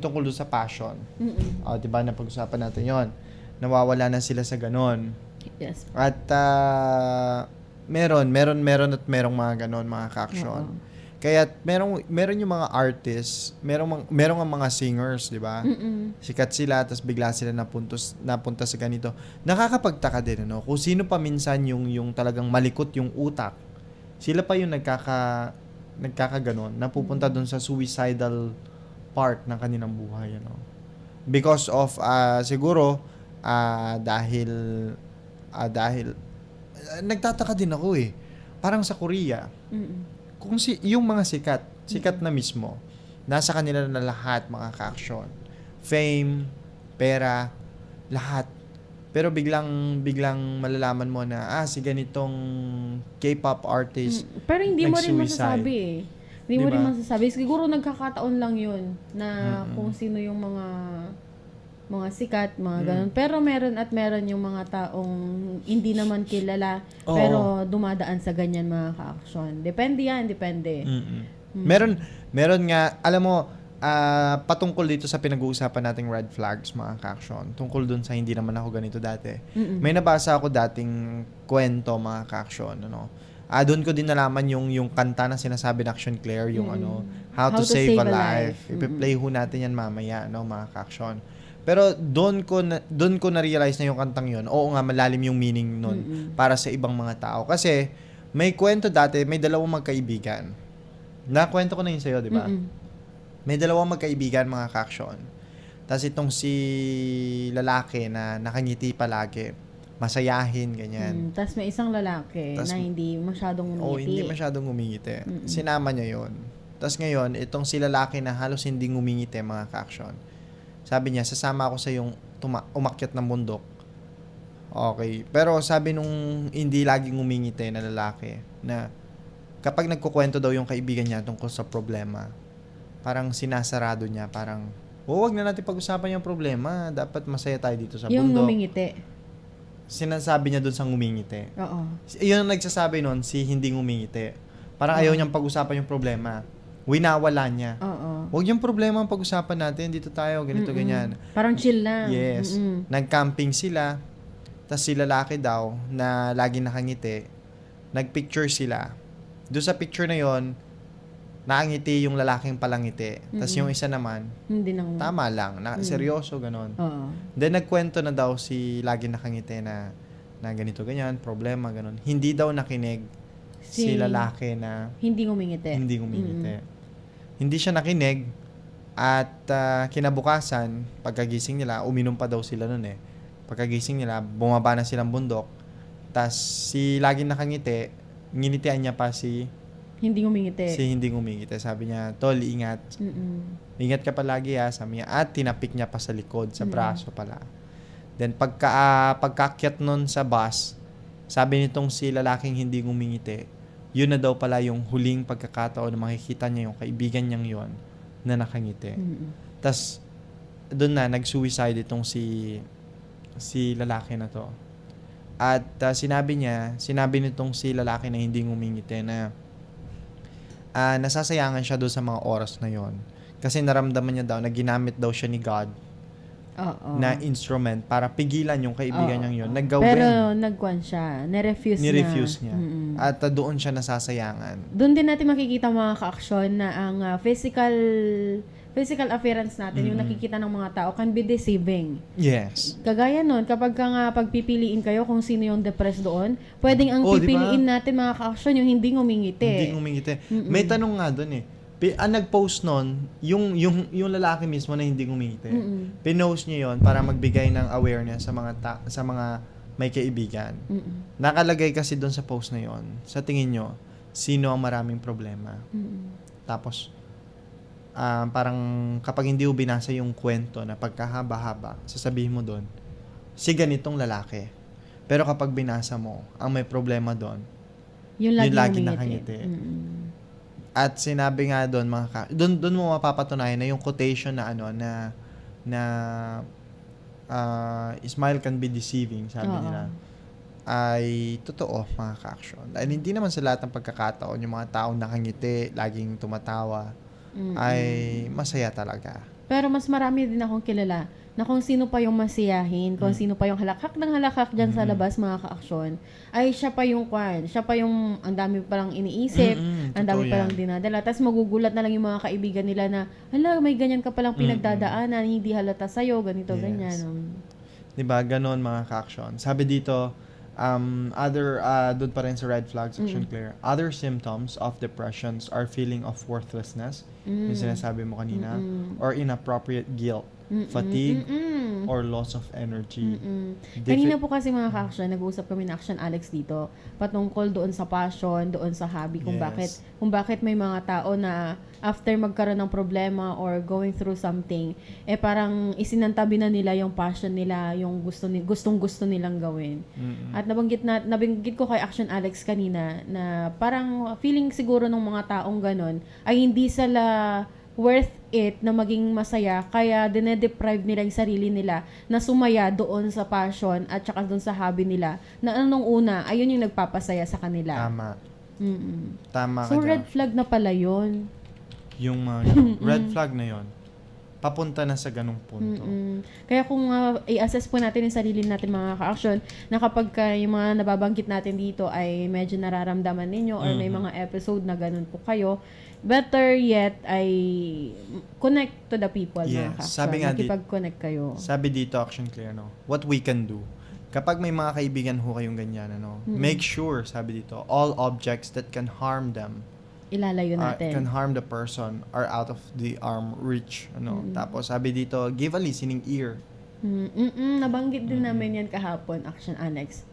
tungkol doon sa passion. Diba, napag-usapan natin yon. Nawawala na sila sa ganon. Yes. At meron at merong mga ganon, mga ka-action. Kaya meron yung mga artists, merong ang mga singers, di ba? Sikat sila, tapos bigla sila napunta sa ganito. Nakakapagtaka din, kung sino pa minsan yung talagang malikot yung utak. Sila pa yung nagkakaganon, napupunta doon sa suicidal part ng kanilang buhay, Because of, siguro, dahil nagtataka din ako parang sa Korea, kung yung mga sikat na mismo, nasa kanila na lahat mga ka-action. Fame, pera, lahat. Pero biglang malalaman mo na, si ganitong K-pop artist, Pero hindi mo rin nag-suicide. masasabi Hindi mo Diba? rin masasabi. Siguro nagkakataon lang yun na kung sino yung mga sikat, mga ganun. Pero meron yung mga taong hindi naman kilala, Oo. pero dumadaan sa ganyan mga ka-action. Depende yan, depende. Meron nga, alam mo, patungkol dito sa pinag-uusapan nating red flags, mga ka-action. Tungkol dun sa hindi naman ako ganito dati. May nabasa ako dating kwento, mga ka-action, doon ko din nalaman yung kanta na sinasabi ng Action Claire, yung How to Save a Life. Ipi-play ho natin yan mamaya, mga ka-action. Pero doon ko na-realize na yung kantang yun, oo nga, malalim yung meaning nun para sa ibang mga tao. Kasi, may kwento dati, may dalawang magkaibigan. Nakwento ko na yun sa'yo, di ba? May dalawang magkaibigan, mga ka-action. Tapos itong si lalaki na nakangiti palagi, masayahin, ganyan. Tapos may isang lalaki Tas, na hindi masyadong ngumiti. hindi masyadong ngumingiti. Sinama niya yun. Tapos ngayon, itong si lalaki na halos hindi ngumingiti, mga ka-action. Sabi niya, sasama ako sa yung umakyat ng bundok. Okay. Pero sabi nung hindi laging ngumingiti na lalaki, na kapag nagkukwento daw yung kaibigan niya tungkol sa problema, parang sinasarado niya, parang, wag na natin pag-usapan yung problema. Dapat masaya tayo dito sa Yung bundok. ngumingiti. Sinasabi niya dun sa ngumingiti. Oo. Yun ang nagsasabi nun, si hindi ngumingiti. Parang ayaw niyang pag-usapan yung problema. Winawala niya. Oo. Huwag yung problema ang pag-usapan natin. Dito tayo, ganito, ganyan. Parang chill lang. Yes. Nag-camping sila. Tapos si lalaki daw, na lagi nakangiti, nag-picture sila. Doon sa picture na yon, nakangiti yung lalaking palangiti. Tapos yung isa naman, Hindi nang... tama lang. Seryoso, ganon. Oo. Then nagkwento na daw si lagi nakangiti na ganito, ganyan, problema, ganon. Hindi daw nakinig si lalaki na Hindi ngumingiti. hindi ngumingiti. Hindi siya nakinig at kinabukasan, pagkagising nila, uminom pa daw sila nun Pagkagising nila, bumaba na silang bundok. Tas si laging nakangiti, nginitian niya pa si Hindi ngumingiti. hindi ngumingiti. Sabi niya, tol, ingat. Ingat ka palagi sabi niya. At tinapik niya pa sa likod, sa braso pala. Then pagkaakyat nun sa bus, sabi nitong si lalaking hindi ngumingiti, yun na daw pala yung huling pagkakataon na makikita niya yung kaibigan niyang yon na nakangiti. Tas doon na nag-suicide itong si lalaki na to. At sinabi nitong si lalaki na hindi ngumingiti na nasasayangan siya doon sa mga oras na yon. Kasi naramdaman niya daw na ginamit daw siya ni God na instrument para pigilan yung kaibigan niyang yun. Pero nagkwan siya. Nirefuse niya. At doon siya nasasayangan. Doon din natin makikita mga ka-aksyon na ang physical appearance natin, yung nakikita ng mga tao, can be deceiving. Yes. Kagaya nun, kapag ka nga pagpipiliin kayo kung sino yung depressed doon, pwedeng ang Oh, di ba? pipiliin natin mga ka-action yung hindi ngumingiti. Hindi ngumingiti. May tanong nga doon eh. Ang nag-post nun, yung lalaki mismo na hindi ngumingiti. Pinost niya yon para magbigay ng awareness sa mga may kaibigan. Nakalagay kasi doon sa post na yon. Sa tingin nyo, sino ang maraming problema? Tapos, parang kapag hindi mo binasa yung kwento na pagkahaba-haba, sasabihin mo doon, si ganitong lalaki. Pero kapag binasa mo, ang may problema doon, Yung yung lagi lagi nakangiti. At sinabi nga doon, doon mo mapapatunayan na yung quotation na smile can be deceiving, sabi nila, ay totoo, mga ka-action. Dahil hindi naman sa lahat ng pagkakataon, yung mga taong nakangiti, laging tumatawa, ay masaya talaga. Pero mas marami din akong kilala na kung sino pa yung masiyahin, kung sino pa yung halakak ng halakak dyan sa labas, mga ka-aksyon, ay siya pa yung siya pa yung ang dami palang iniisip, ang dami totoo palang yan. dinadala. Tapos magugulat na lang yung mga kaibigan nila na, hala, may ganyan ka palang pinagdadaanan, hindi halata sa'yo, ganito, Yes. ganyan. Diba? Ganon, mga ka-action. Sabi dito, doon pa rin sa red flags, action clear. Other symptoms of depressions are feeling of worthlessness, yung sinasabi mo kanina, or inappropriate guilt, fatigue, or loss of energy. Kanina po kasi mga ka-action, nag-uusap kami na Action Alex dito patungkol doon sa passion, doon sa hobby, kung Yes. bakit may mga tao na after magkaroon ng problema or going through something, parang isinantabi na nila yung passion nila, yung gustong-gusto nilang gawin. At nabanggit ko kay Action Alex kanina na parang feeling siguro ng mga taong ganon ay hindi sila worth it na maging masaya, kaya dinedeprive nila yung sarili nila na sumaya doon sa passion at saka doon sa hobby nila na anong una, ayun yung nagpapasaya sa kanila. Tama. Mm-mm. Tama ka So, dyan. red flag na pala yun. Yung mga red flag na yon, papunta na sa ganung punto. Kaya kung i-assess po natin yung sarili natin, mga ka-action, na kapag yung mga nababanggit natin dito ay medyo nararamdaman ninyo or may mga episode na ganun po kayo, better yet ay connect to the people, mga Yes. ka-action. Sabi nga Makipag-connect kayo. Sabi dito, action clear, no? What we can do. Kapag may mga kaibigan ho kayong ganyan, make sure, sabi dito, all objects that can harm them, Ilalayo natin. can harm the person, are out of the arm reach. Tapos sabi dito, give a listening ear. Nabanggit din namin yan kahapon, Action Annex,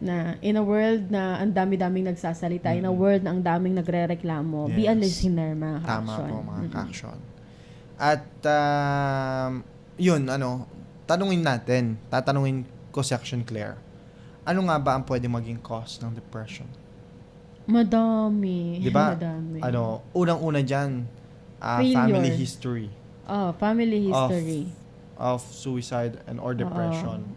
na in a world na ang dami-daming nagsasalita, in a world na ang daming nagre-reklamo, be a Yes. listener, mga Tama ka-action. po, mga ka-action. At, yun, tatanungin ko si Action Claire, ano nga ba ang pwede maging cause ng depression? Madami. Di ba? Madami. Unang-una dyan, Failure. family history Family history. of suicide and or depression.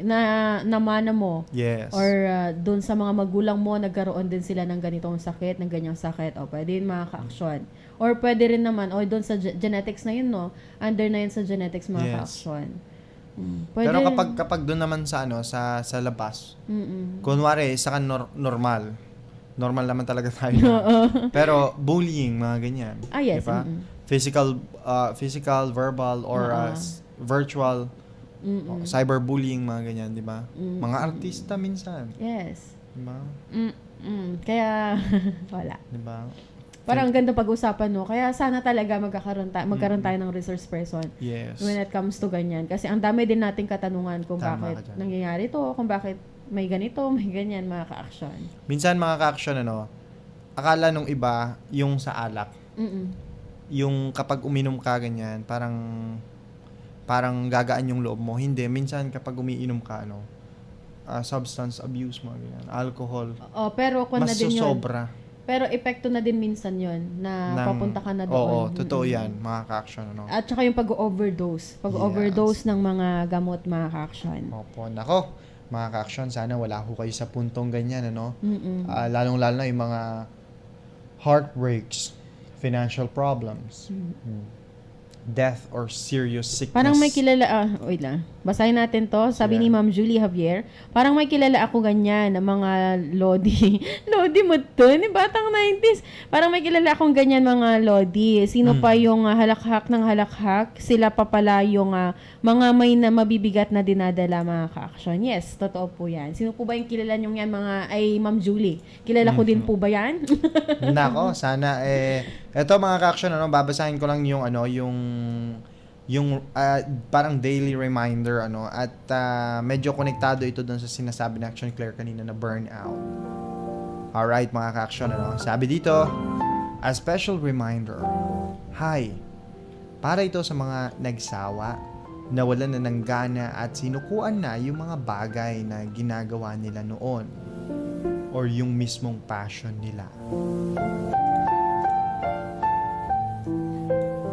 Na namana mo. Yes. Or doon sa mga magulang mo, nagkaroon din sila ng ganitong sakit, ng ganyang sakit. O, pwede yun, mga ka-action. Or pwede rin naman, doon sa genetics na yun, no? Under na yun sa genetics, mga Yes. ka-action. Pwede Pero rin. kapag doon naman sa sa labas, kunwari isa kang normal naman talaga tayo. Pero bullying, mga ganyan. Yes. Diba? Physical, verbal, or virtual, cyberbullying, mga ganyan, di ba? Mga artista minsan, Yes. di ba? Kaya, wala. Di ba? Parang ang ganda pag-usapan, no? Kaya sana talaga magkaroon tayo ng resource person Yes. when it comes to ganyan. Kasi ang dami din nating katanungan kung Tama bakit ka dyan. nangyayari to, kung bakit may ganito, may ganyan, mga ka-action. Minsan mga ka-action, akala nung iba, yung sa alak, yung kapag uminom ka ganyan, parang gagaan yung loob mo. Hindi, minsan kapag umiinom ka, substance abuse, mga ganyan, alcohol, Pero kung na mas din yun. susobra. Pero epekto na din minsan yon na papunta ka na doon. Oo, totoo yan, mga ka-action, At saka yung pag-overdose. Pag-overdose ng mga gamot, mga ka-action. Opo, nako, mga ka-action, sana wala ho kayo sa puntong ganyan, lalong-lalo na yung mga heartbreaks, financial problems. death or serious sickness. Parang may kilala, wait lang. Basahin natin to. Sabi Yeah. ni Ma'am Julie Javier, parang may kilala ako ganyan ng mga Lodi. Lodi mo to, ni batang 90s. Parang may kilala akong ganyan mga Lodi. Sino pa yung halakhak ng halakhak? Sila pa pala yung mga may na mabibigat na dinadala mga ka-action. Yes, totoo po yan. Sino po ba yung kilala nyo yan mga, ay Ma'am Julie? Kilala ko din po ba yan? Nako, sana eto mga ka-action, babasahin ko lang yung parang daily reminder at medyo konektado ito doon sa sinasabi ni Action Claire kanina na burnout. Alright mga ka-action, sabi dito, a special reminder. Hi, para ito sa mga nagsawa, nawalan na ng gana at sinukuan na yung mga bagay na ginagawa nila noon or yung mismong passion nila.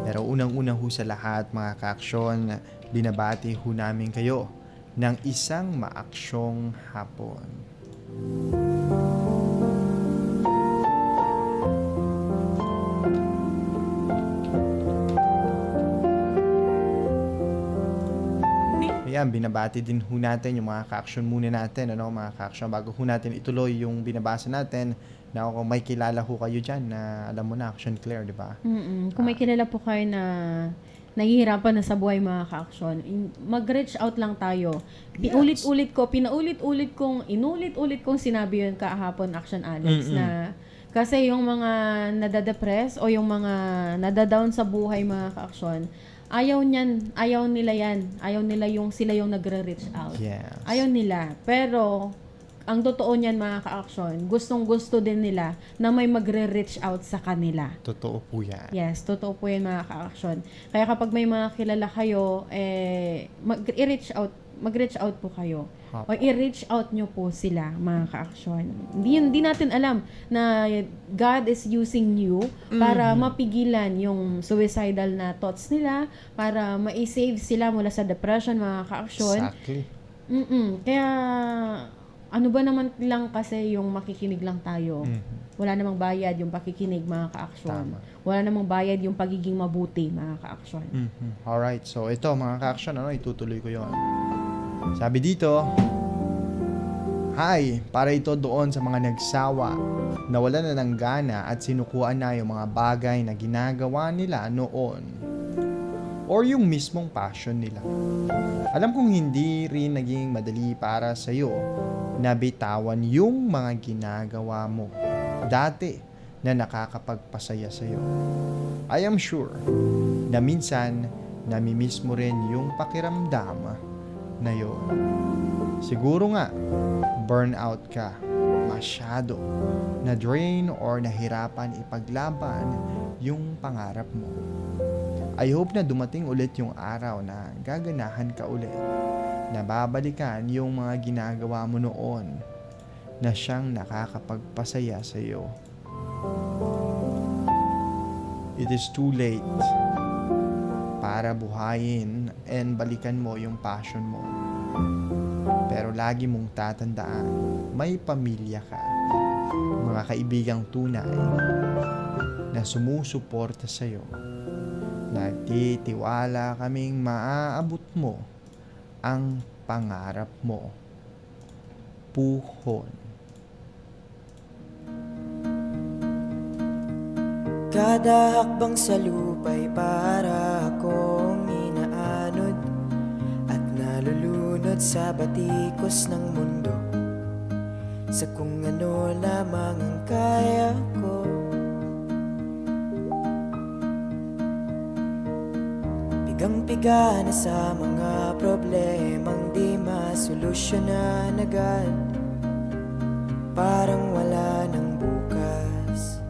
Pero unang-una ho sa lahat mga ka-aksyon, binabati ho namin kayo ng isang maaksyong hapon. Ayan, binabati din ho natin yung mga ka-action muna natin, mga ka-action, bago ho natin ituloy yung binabasa natin. Na kung may kilala ho kayo dyan na alam mo na, Action Claire, di ba? Kung may kilala po kayo na nahihirapan na sa buhay mga ka-action, mag-reach out lang tayo. Pinaulit-ulit kong sinabi yun kahapon, Action Alex, na kasi yung mga nadadepress o yung mga nadadown sa buhay mga ka-action, ayaw nila yan. Ayaw nila yung sila yung nagre-reach out. Yes. Ayaw nila. Pero, ang totoo niyan mga ka-action, gustong-gusto din nila na may magre-reach out sa kanila. Totoo po yan. Yes, totoo po yan mga ka-action. Kaya kapag may mga kilala kayo, mag-reach out po kayo. O i-reach out nyo po sila mga ka-action. Hindi natin alam na God is using you para mapigilan yung suicidal na thoughts nila, para ma-save sila mula sa depression mga ka-action. Exactly. Kaya ano ba naman lang kasi yung makikinig lang tayo. Wala namang bayad yung pakikinig mga ka-action. Tama. Wala namang bayad yung pagiging mabuti mga ka-action. Alright, so ito mga ka-action, itutuloy ko yon. Sabi dito, hi, para ito doon sa mga nagsawa, nawalan na ng gana at sinukuan na yung mga bagay na ginagawa nila noon or yung mismong passion nila. Alam kong hindi rin naging madali para sa'yo na bitawan yung mga ginagawa mo dati na nakakapagpasaya sa'yo. I am sure na minsan namimiss mo rin yung pakiramdam na yun. Siguro nga, burnout ka, masyado, na-drain or nahirapan ipaglaban yung pangarap mo. I hope na dumating ulit yung araw na gaganahan ka ulit, na babalikan yung mga ginagawa mo noon na siyang nakakapagpasaya sa iyo. It is too late para buhayin and balikan mo yung passion mo. Pero lagi mong tatandaan, may pamilya ka, mga kaibigang tunay na sumusuporta sa iyo. Nagtitiwala kaming maaabot mo ang pangarap mo. Puhon. Kada hakbang sa lupa'y para akong inaanod at nalulunod sa batikos ng mundo, sa kung ano lamang ang kaya ko. Pigang-piga na sa mga problemang di masolusyonan agad, parang wala ng bukas.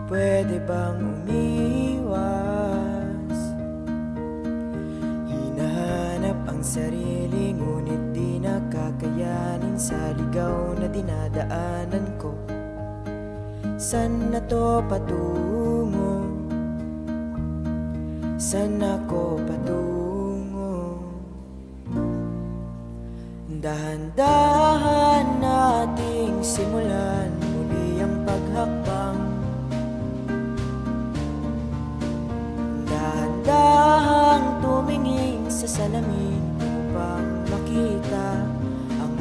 Pwede bang umiwas? Hinahanap ang sarili, ngunit di nakakayanin sa ligaw na dinadaanan ko. Saan na to patungo? Saan ako patungo? Dahan-dahan nating simulan muli ang paghakbang.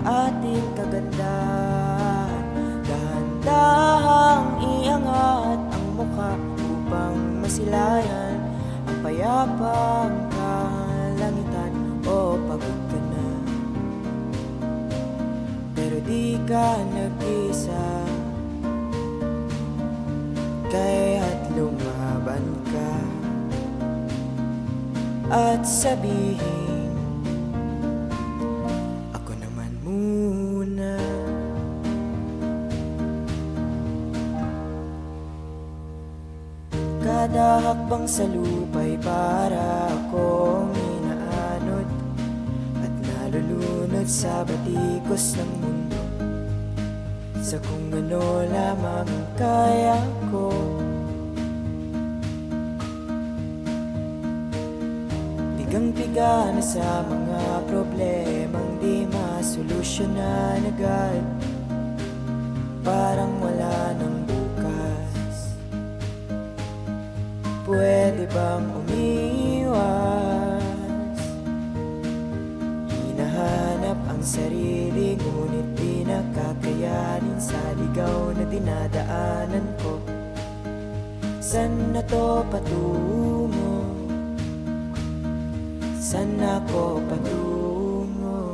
ating kagandahan. Dahan-dahang iangat ang mukha upang masilayan ang payapang kalangitan. O pagod ka na, pero di ka nag-isa, kaya't lumaban ka at sabihin, ako naman muna. Kada hakbang sa lupa'y para akong inaanod at nalulunod sa batikos ng mundo, sa kung ano lamang ang kaya ko. Pigang-piga na sa mga problemang di masolusyonan agad, parang wala nang bukas. Pwede bang umiwas? Hinahanap ang sarili, ngunit di nakakayanin sa ligaw na dinadaanan ko. Saan na to patungo? Saan ako patungo?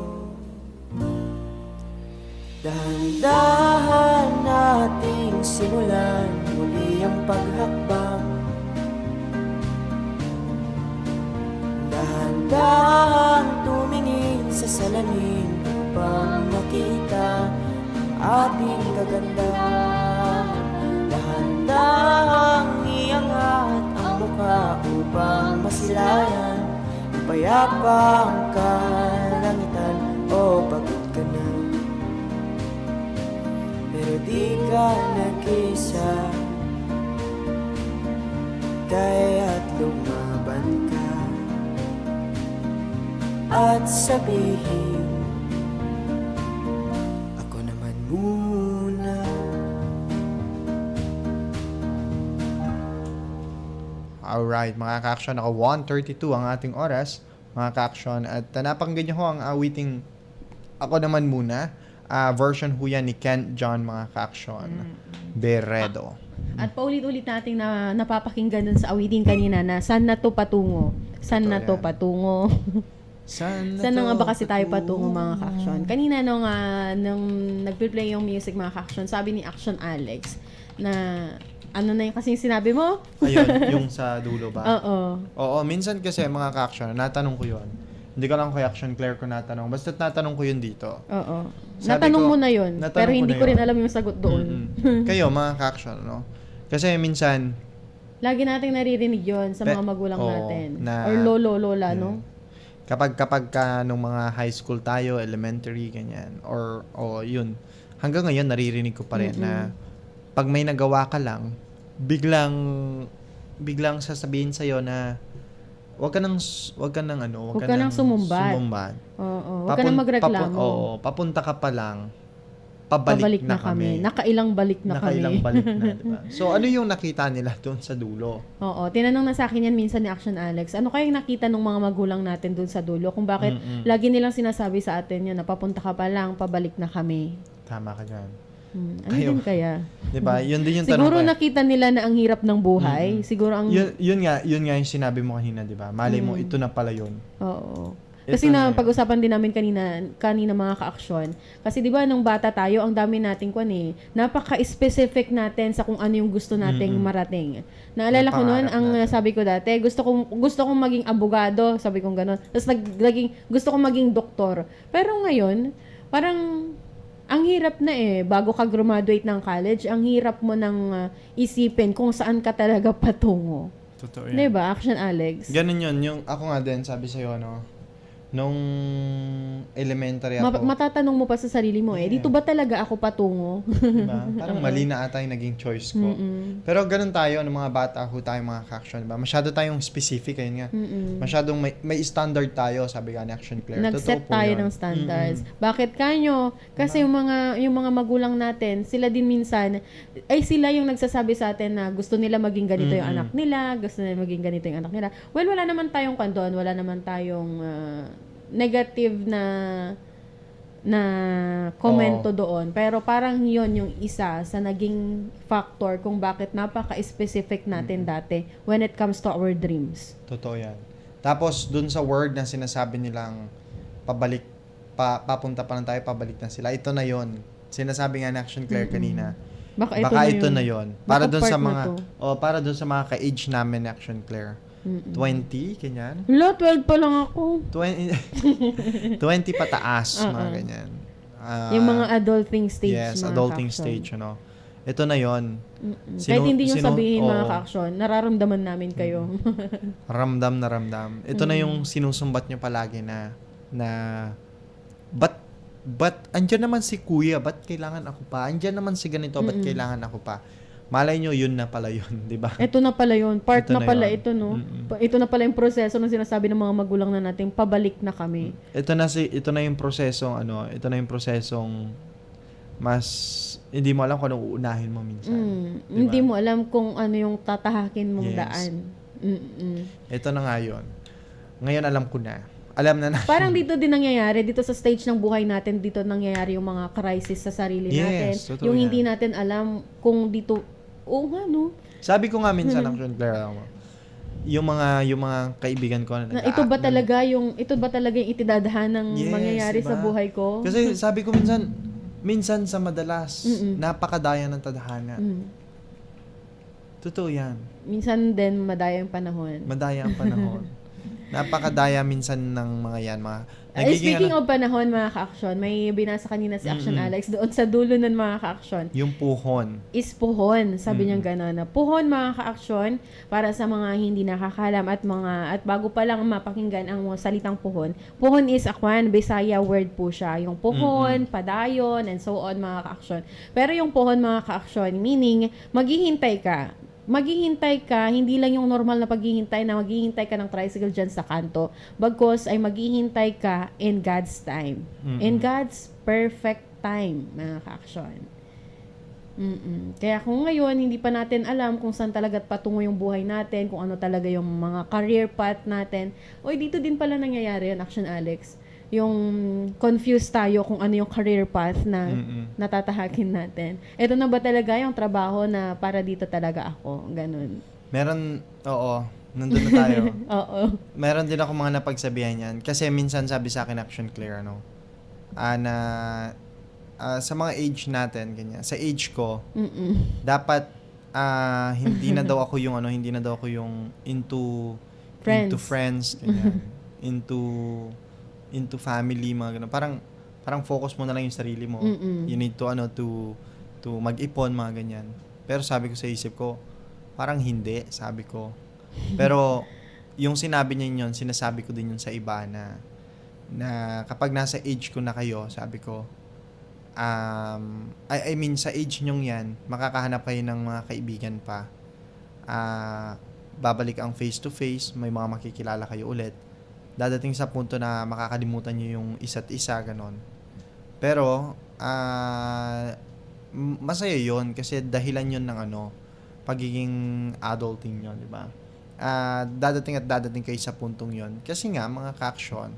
Dahan-dahan nating simulan muli ang paghakbang. Dahan-dahang tumingin sa salamin upang makita ang ating kagandahan. Dahan-dahang iangat ang mukha upang masilayan ang payapang kalangitan. O pagod ka na, pero di ka nag-isa, kaya't lumaban ka at sabihin, ako naman muna. Alright, mga ka-action, ako 1:32 ang ating oras, mga ka-action, at napakinggan niyo ho ang awiting Ako Naman Muna, version ho yan ni Kent John, mga ka-action, Beredo. At paulit-ulit nating napapakinggan dun sa awitin kanina na saan na to patungo? Saan na to yan. patungo? Saan na nga ba kasi tayo patungo, mga ka-action? Kanina nung nag-play yung music, mga ka-action, sabi ni Action Alex na ano na yung kasi yung sinabi mo? Ayun, yung sa dulo ba? Oo. Oo, minsan kasi mga ka-action, natanong ko yun. Hindi ko lang kay Action Claire ko natanong. Basta natanong ko yun dito. Oo. Sabi Natanong ko- mo na yun. natanong Pero ko hindi na ko rin yun. alam yung sagot doon. Kayo, mga ka-action, no? Kasi minsan, Lagi nating naririnig yon sa mga Pe- magulang oo, natin. na- Or lolo, lola, no? kapag ka nung mga high school tayo, elementary, ganyan, or yun, hanggang ngayon naririnig ko pa rin na pag may nagawa ka lang, biglang sasabihin sa'yo na wag ka nang sumumbat. Oo. Huwag ka nang magreklamo. Papunta ka pa lang, pabalik na kami. Nakailang balik na Nakailang kami. balik na, diba? So, ano yung nakita nila doon sa dulo? Oo. Tinanong na sa akin yan minsan ni Action Alex, ano kayang nakita ng mga magulang natin doon sa dulo? Kung bakit lagi nilang sinasabi sa atin yun na papunta ka pa lang, pabalik na kami. Tama ka dyan. Ano din kaya? Diba? Yun din yung tanong Siguro ko. nakita nila na ang hirap ng buhay. Siguro ang... Yun nga yung sinabi mo kanina, di ba? Malay mo, ito na pala yun. Oo. Ito Kasi na na yun. pag-usapan din namin kanina mga ka-aksyon. Kasi 'di ba nung bata tayo, ang dami nating napaka-specific natin sa kung ano yung gusto nating marating. Naalala ko noon, ang natin. sabi ko dati, gusto kong maging abogado, sabi kong gano'n. Tapos gusto kong maging doktor. Pero ngayon, parang ang hirap na bago ka graduate ng college, ang hirap mo nang isipin kung saan ka talaga patungo. Totoo 'Di ba, Action Alex? Ganun yun. Yung ako nga din, sabi sa'yo, no? Nung elementary ako. Matatanong mo pa sa sarili mo dito ba talaga ako patungo? Diba? Parang mali na ata yung naging choice ko. Pero ganun tayo, ng mga bata ho tayo mga ka-action, diba? Masyado tayong specific, ayun nga. Masyadong may standard tayo, sabi nga ni Action Claire. Nag-set Totoo po tayo yun. ng standards. Bakit kanyo? Kasi yung mga magulang natin, sila din minsan, sila yung nagsasabi sa atin na gusto nila maging ganito yung anak nila, gusto nila maging ganito yung anak nila. Well, wala naman tayong kondon, wala naman tayong negative na na komento doon. Pero parang yon yung isa sa naging factor kung bakit napaka-specific natin dati when it comes to our dreams. Totoo yan. Tapos, dun sa word na sinasabi nilang pabalik, papunta pa lang tayo, pabalik na sila. Ito na yon. Sinasabi nga ni Action Claire kanina. Baka Ito na yon. Para Baka dun sa part na mga, to. para dun sa mga ka-age namin ni Action Claire. 20, ganyan. Wala, 12 pa lang ako. 20 pataas, mga ganyan. Yung mga adulting stage. Yes, mga adulting ka-action. stage, Ito na yon. Kahit hindi nyo sabihin mga oo. ka-action, nararamdaman namin kayo. Ramdam na ramdam. Ito na yung sinusumbat nyo palagi na but andyan naman si kuya, ba't kailangan ako pa? Andyan naman si ganito, ba't kailangan ako pa? Malay nyo, yun na pala yun, di ba? Ito na pala yun. Part Ito na na pala yun. ito, no? Ito na pala yung proseso ng sinasabi ng mga magulang na natin, pabalik na kami. Ito na yung prosesong ito na yung prosesong mas hindi mo alam kung anong uunahin mo minsan. Di ba? Hindi mo alam kung ano yung tatahakin mong Yes. daan. Ito na nga yun. Ngayon alam ko na. Alam na na. Parang dito din nangyayari, dito sa stage ng buhay natin, dito nangyayari yung mga crisis sa sarili natin. Yes, totoo Yung yan. hindi natin alam kung dito, nga, no? Sabi ko nga minsan Action Claire, yung mga kaibigan ko Na ito ba talaga yung itidadaan ng Yes, mangyayari diba? sa buhay ko? Kasi sabi ko minsan sa madalas, napakadaya ng tadhana. Totoo yan. Minsan din madaya yung panahon. Madaya ang panahon. Napakadaya minsan ng mga yan. Speaking of panahon, mga ka-action, may binasa kanina si Action Alex doon sa dulo ng mga ka-action. yung puhon. Is puhon, sabi niya gano'n. Na puhon, mga ka-action, para sa mga hindi nakakalam at bago pa lang mapakinggan ang salitang puhon. Puhon is Akwan, Bisaya word po siya. Yung puhon, padayon, and so on, mga ka-action. Pero yung puhon, mga ka-action, meaning, maghihintay ka, hindi lang yung normal na paghihintay na maghihintay ka ng tricycle dyan sa kanto. Bagkus ay maghihintay ka in God's time. In God's perfect time, mga ka-action. Kaya kung ngayon, hindi pa natin alam kung saan talaga patungo yung buhay natin, kung ano talaga yung mga career path natin, dito din pala nangyayari yun, Action Alex. Yung confused tayo kung ano yung career path na natatahakin natin. Ito na ba talaga yung trabaho na para dito talaga ako? Ganun. Meron, nandun na tayo. Oo. Meron din ako mga napagsabihan yan. Kasi minsan sabi sa akin Action Claire, na sa mga age natin, ganyan, sa age ko, dapat hindi na daw ako yung into friends, ganyan, into family, mga ganun. Parang focus mo na lang yung sarili mo. You need to mag-ipon, mga ganyan. Pero sabi ko sa isip ko, parang hindi, sabi ko. Pero yung sinabi niya yun, sinasabi ko din yun sa iba na kapag nasa age ko na kayo, sabi ko, I mean, sa age nyong yan, makakahanap kayo ng mga kaibigan pa. Babalik ang face-to-face, may mga makikilala kayo ulit. Dadating sa punto na makakalimutan nyo yung isa't isa, ganon. Pero, masaya yon kasi dahilan yun ng pagiging adulting nyo, di ba? Dadating kayo sa puntong yon. Kasi nga, mga ka-action,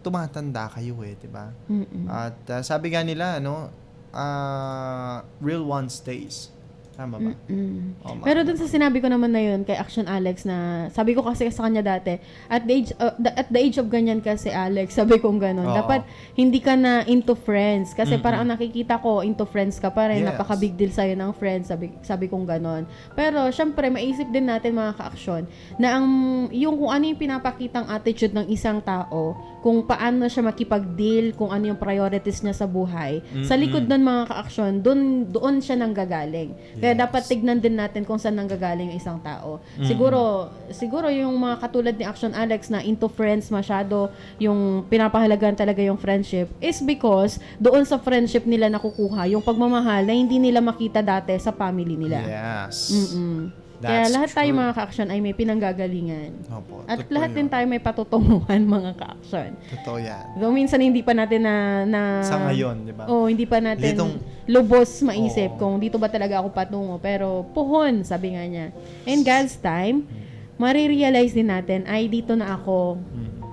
tumatanda kayo di ba? At sabi nga nila, real one stays. Tama ba? Pero dun sa sinabi ko naman na yun kay Action Alex na sabi ko kasi sa kanya dati at the age of ganyan kasi Alex, sabi kong ganun. Oo. Dapat hindi ka na into friends kasi parang ang nakikita ko into friends ka pa rin. Yes. Napaka big deal sa'yo ng friends, sabi kong ganun. Pero syempre maisip din natin mga ka-action na yung kung ano yung pinapakitang attitude ng isang tao, kung paano siya makipag-deal, kung ano yung priorities niya sa buhay. Sa likod nun mga ka-action, doon siya nanggagaling. Kaya dapat tignan din natin kung saan nanggagaling yung isang tao. Siguro yung mga katulad ni Action Alex na into friends masyado, yung pinapahalagan talaga yung friendship, is because doon sa friendship nila nakukuha yung pagmamahal na hindi nila makita dati sa family nila. Yes. Kaya That's lahat tayo true. mga ka-action ay may pinanggagalingan. Opo, At totoo lahat yun. din tayo may patutunguhan mga ka-action. Totoo yan. Though minsan hindi pa natin na Sa ngayon, di ba? hindi pa natin Litong- lubos maisip Oo. kung dito ba talaga ako patungo. Pero puhon, sabi nga niya. In God's time, marirealize din natin, ay dito na ako.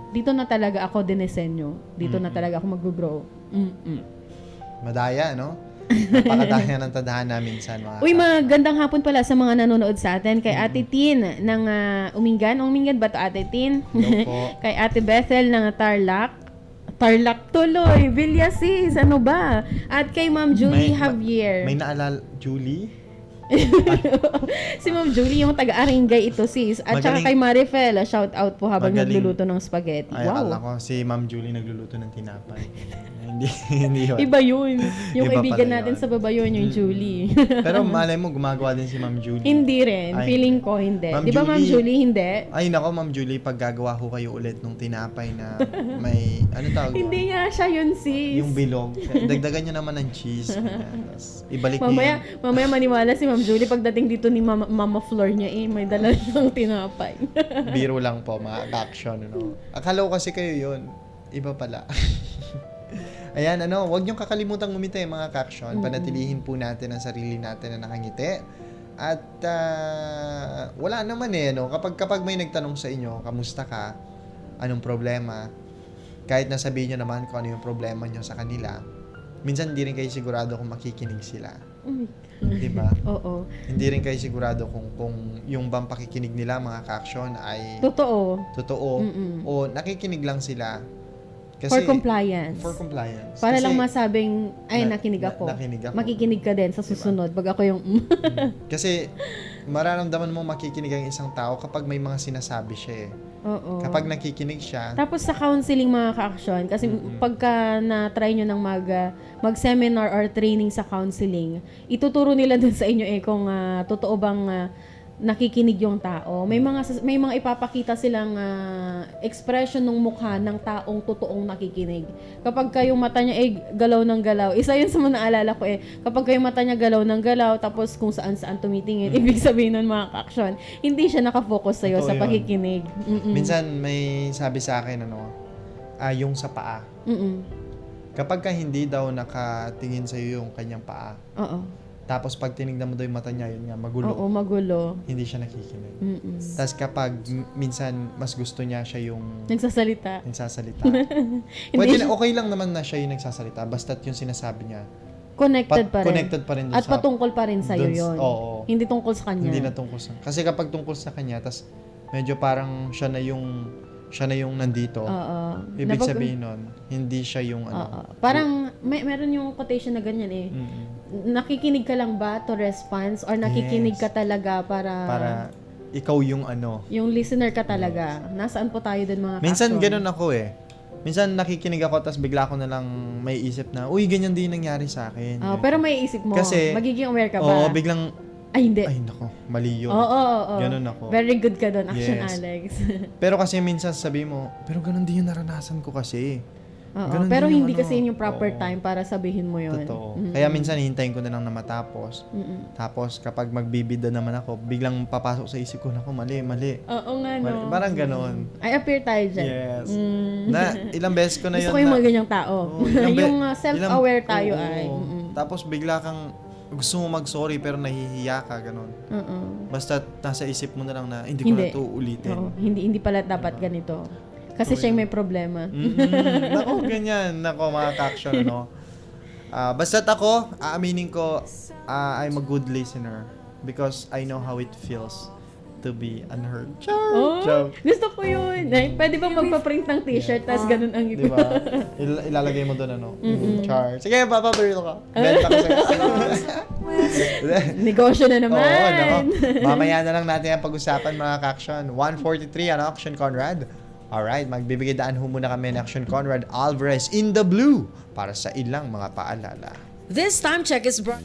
dito na talaga ako dinesenyo. Dito na talaga ako mag-grow. Madaya, no? Napakadaya ng tadhana minsan, mga Uy, magandang hapon pala sa mga nanonood sa atin. Kay Ate Tin ng Umingan. Umingan ba to Ate Tin? Hello po. Kay Ate Bethel ng Tarlac. Tarlac tuloy. Villasis. Ano ba? At kay Ma'am Julie Javier. May naalala, Julie? Si Ma'am Julie, yung taga-Aringay ito, sis. At saka Magaling. kay Marifel, shout out po habang Magaling. nagluluto ng spaghetti. Ay, akala Wow. ko si Ma'am Julie nagluluto ng tinapay. hindi yun. Iba yun. Yung Iba kaibigan pala natin yun. sa baba yun, yung Julie. Pero malay mo, gumagawa din si Ma'am Julie. Hindi rin. Ay, Feeling ko hindi. Ma'am Di ba Ma'am Julie? Julie, hindi? Ay, nako, Ma'am Julie, pag gagawa ko kayo ulit nung tinapay na may, ano tawag? Hindi nga siya yun, sis. Yung bilog. Dagdagan nyo naman ng cheese. Tapos, ibalik nyo Mamaya maniwala si Ma'am Julie pagdating dito ni Mama Flor niya may dala siyang tinapay. Biro lang po, mga action, ano. Akala ko kasi kayo yun. Iba pala. Ayan, huwag niyong kakalimutang ngumiti, mga ka-action. Panatilihin po natin ang sarili natin na nakangiti. At wala naman kapag may nagtanong sa inyo, kamusta ka? Anong problema? Kahit nasabihin niyo naman kung ano yung problema niyo sa kanila, minsan hindi rin kayo sigurado kung makikinig sila. Diba? Oo. Hindi rin kayo sigurado kung yung bang pakikinig nila, mga ka-action, ay Totoo. o nakikinig lang sila. For compliance. For compliance. Para Kasi, lang masabing, nakinig ako. nakinig ako. Makikinig ka din sa susunod. Pag ako yung, Kasi mararamdaman mo makikinig ang isang tao kapag may mga sinasabi siya eh. Oo. Kapag nakikinig siya, Tapos sa counseling mga ka-action, kasi pagka na-try nyo ng mag-seminar or training sa counseling, ituturo nila dun sa inyo kung totoo bang nakikinig yung tao. May mga ipapakita silang expression ng mukha ng taong totoong nakikinig. Kapag kayong mata niya galaw ng galaw, isa yun sa mga naalala ko kapag kayong mata niya galaw ng galaw, tapos kung saan-saan tumitingin, ibig sabihin nun mga ka-action, hindi siya nakafocus sa'yo Totoo sa yun. pakikinig. minsan may sabi sa akin, yung sa paa. Kapag ka hindi daw nakatingin sa'yo yung kanyang paa, Oo. tapos pag tinignan mo daw yung mata niya, yun nga, magulo. Oo, magulo. Hindi siya nakikinig. Tapos kapag minsan mas gusto niya siya yung Nagsasalita. nagsasalita. Okay lang naman na siya yung nagsasalita, basta't yung sinasabi niya. Connected pa rin. Connected pa rin dun At patungkol pa rin sa'yo dun- yun. oo. Hindi tungkol sa kanya. Hindi na tungkol sa... Kasi kapag tungkol sa kanya, tas medyo parang siya na yung nandito. Oo. Ibig sabihin nun, hindi siya yung Oo. Parang meron yung quotation na ganyan nakikinig ka lang ba to response or nakikinig Yes. ka talaga para ikaw yung yung listener ka talaga? Nasaan po tayo dun mga Minsan ka-action? ganun ako Minsan nakikinig ako tas bigla ko na lang may isip na, uy, ganyan din nangyari sa akin. Pero may isip mo, Kasi- magiging aware ka ba? Oo, biglang, Ay, hindi. ay nako, mali yun. Oo. Ganun ako. Very good ka dun, Action Yes. Alex. Pero kasi minsan sabi mo, pero ganun din yung naranasan ko kasi. Oo. Ganun Pero din yung hindi kasi yun yung proper oo. time para sabihin mo yun. Totoo. Kaya minsan hintayin ko na lang na matapos. Tapos kapag magbibida naman ako, biglang papasok sa isip ko, nako, mali. Oo nga, no. Parang ganon. I appear tayo dyan. Yes. Na ilang beses ko na Gusto yun ko yung na- mga ganyang tao. Oo, yung self-aware tayo oo. ay. Tapos bigla kang gusto mo mag-sorry pero nahihiya ka, ganon. Basta nasa isip mo na lang na hindi ko na ito ulitin. Oo, hindi pala dapat ganito. Kasi siya yung may problema. Nako, ganyan. Nako, mga ka-action, basta't ako, aaminin ko, I'm a good listener because I know how it feels to be unheard. Oh, Joke. gusto ko yun. Ay, pwede ba magpa-print ng t-shirt tas ganun ang Di ba? Ilalagay mo doon, Char. Sige, papabaril ka. Benta ko sa'yo. Negosyo na naman. Oo, nako. Mamaya na lang natin ang pag-usapan, mga ka-action. 1:43 ang Action Conrad. Alright, magbibigay daan muna kami ng Action Conrad Alvarez in the Blue para sa ilang mga paalala. This time check is brought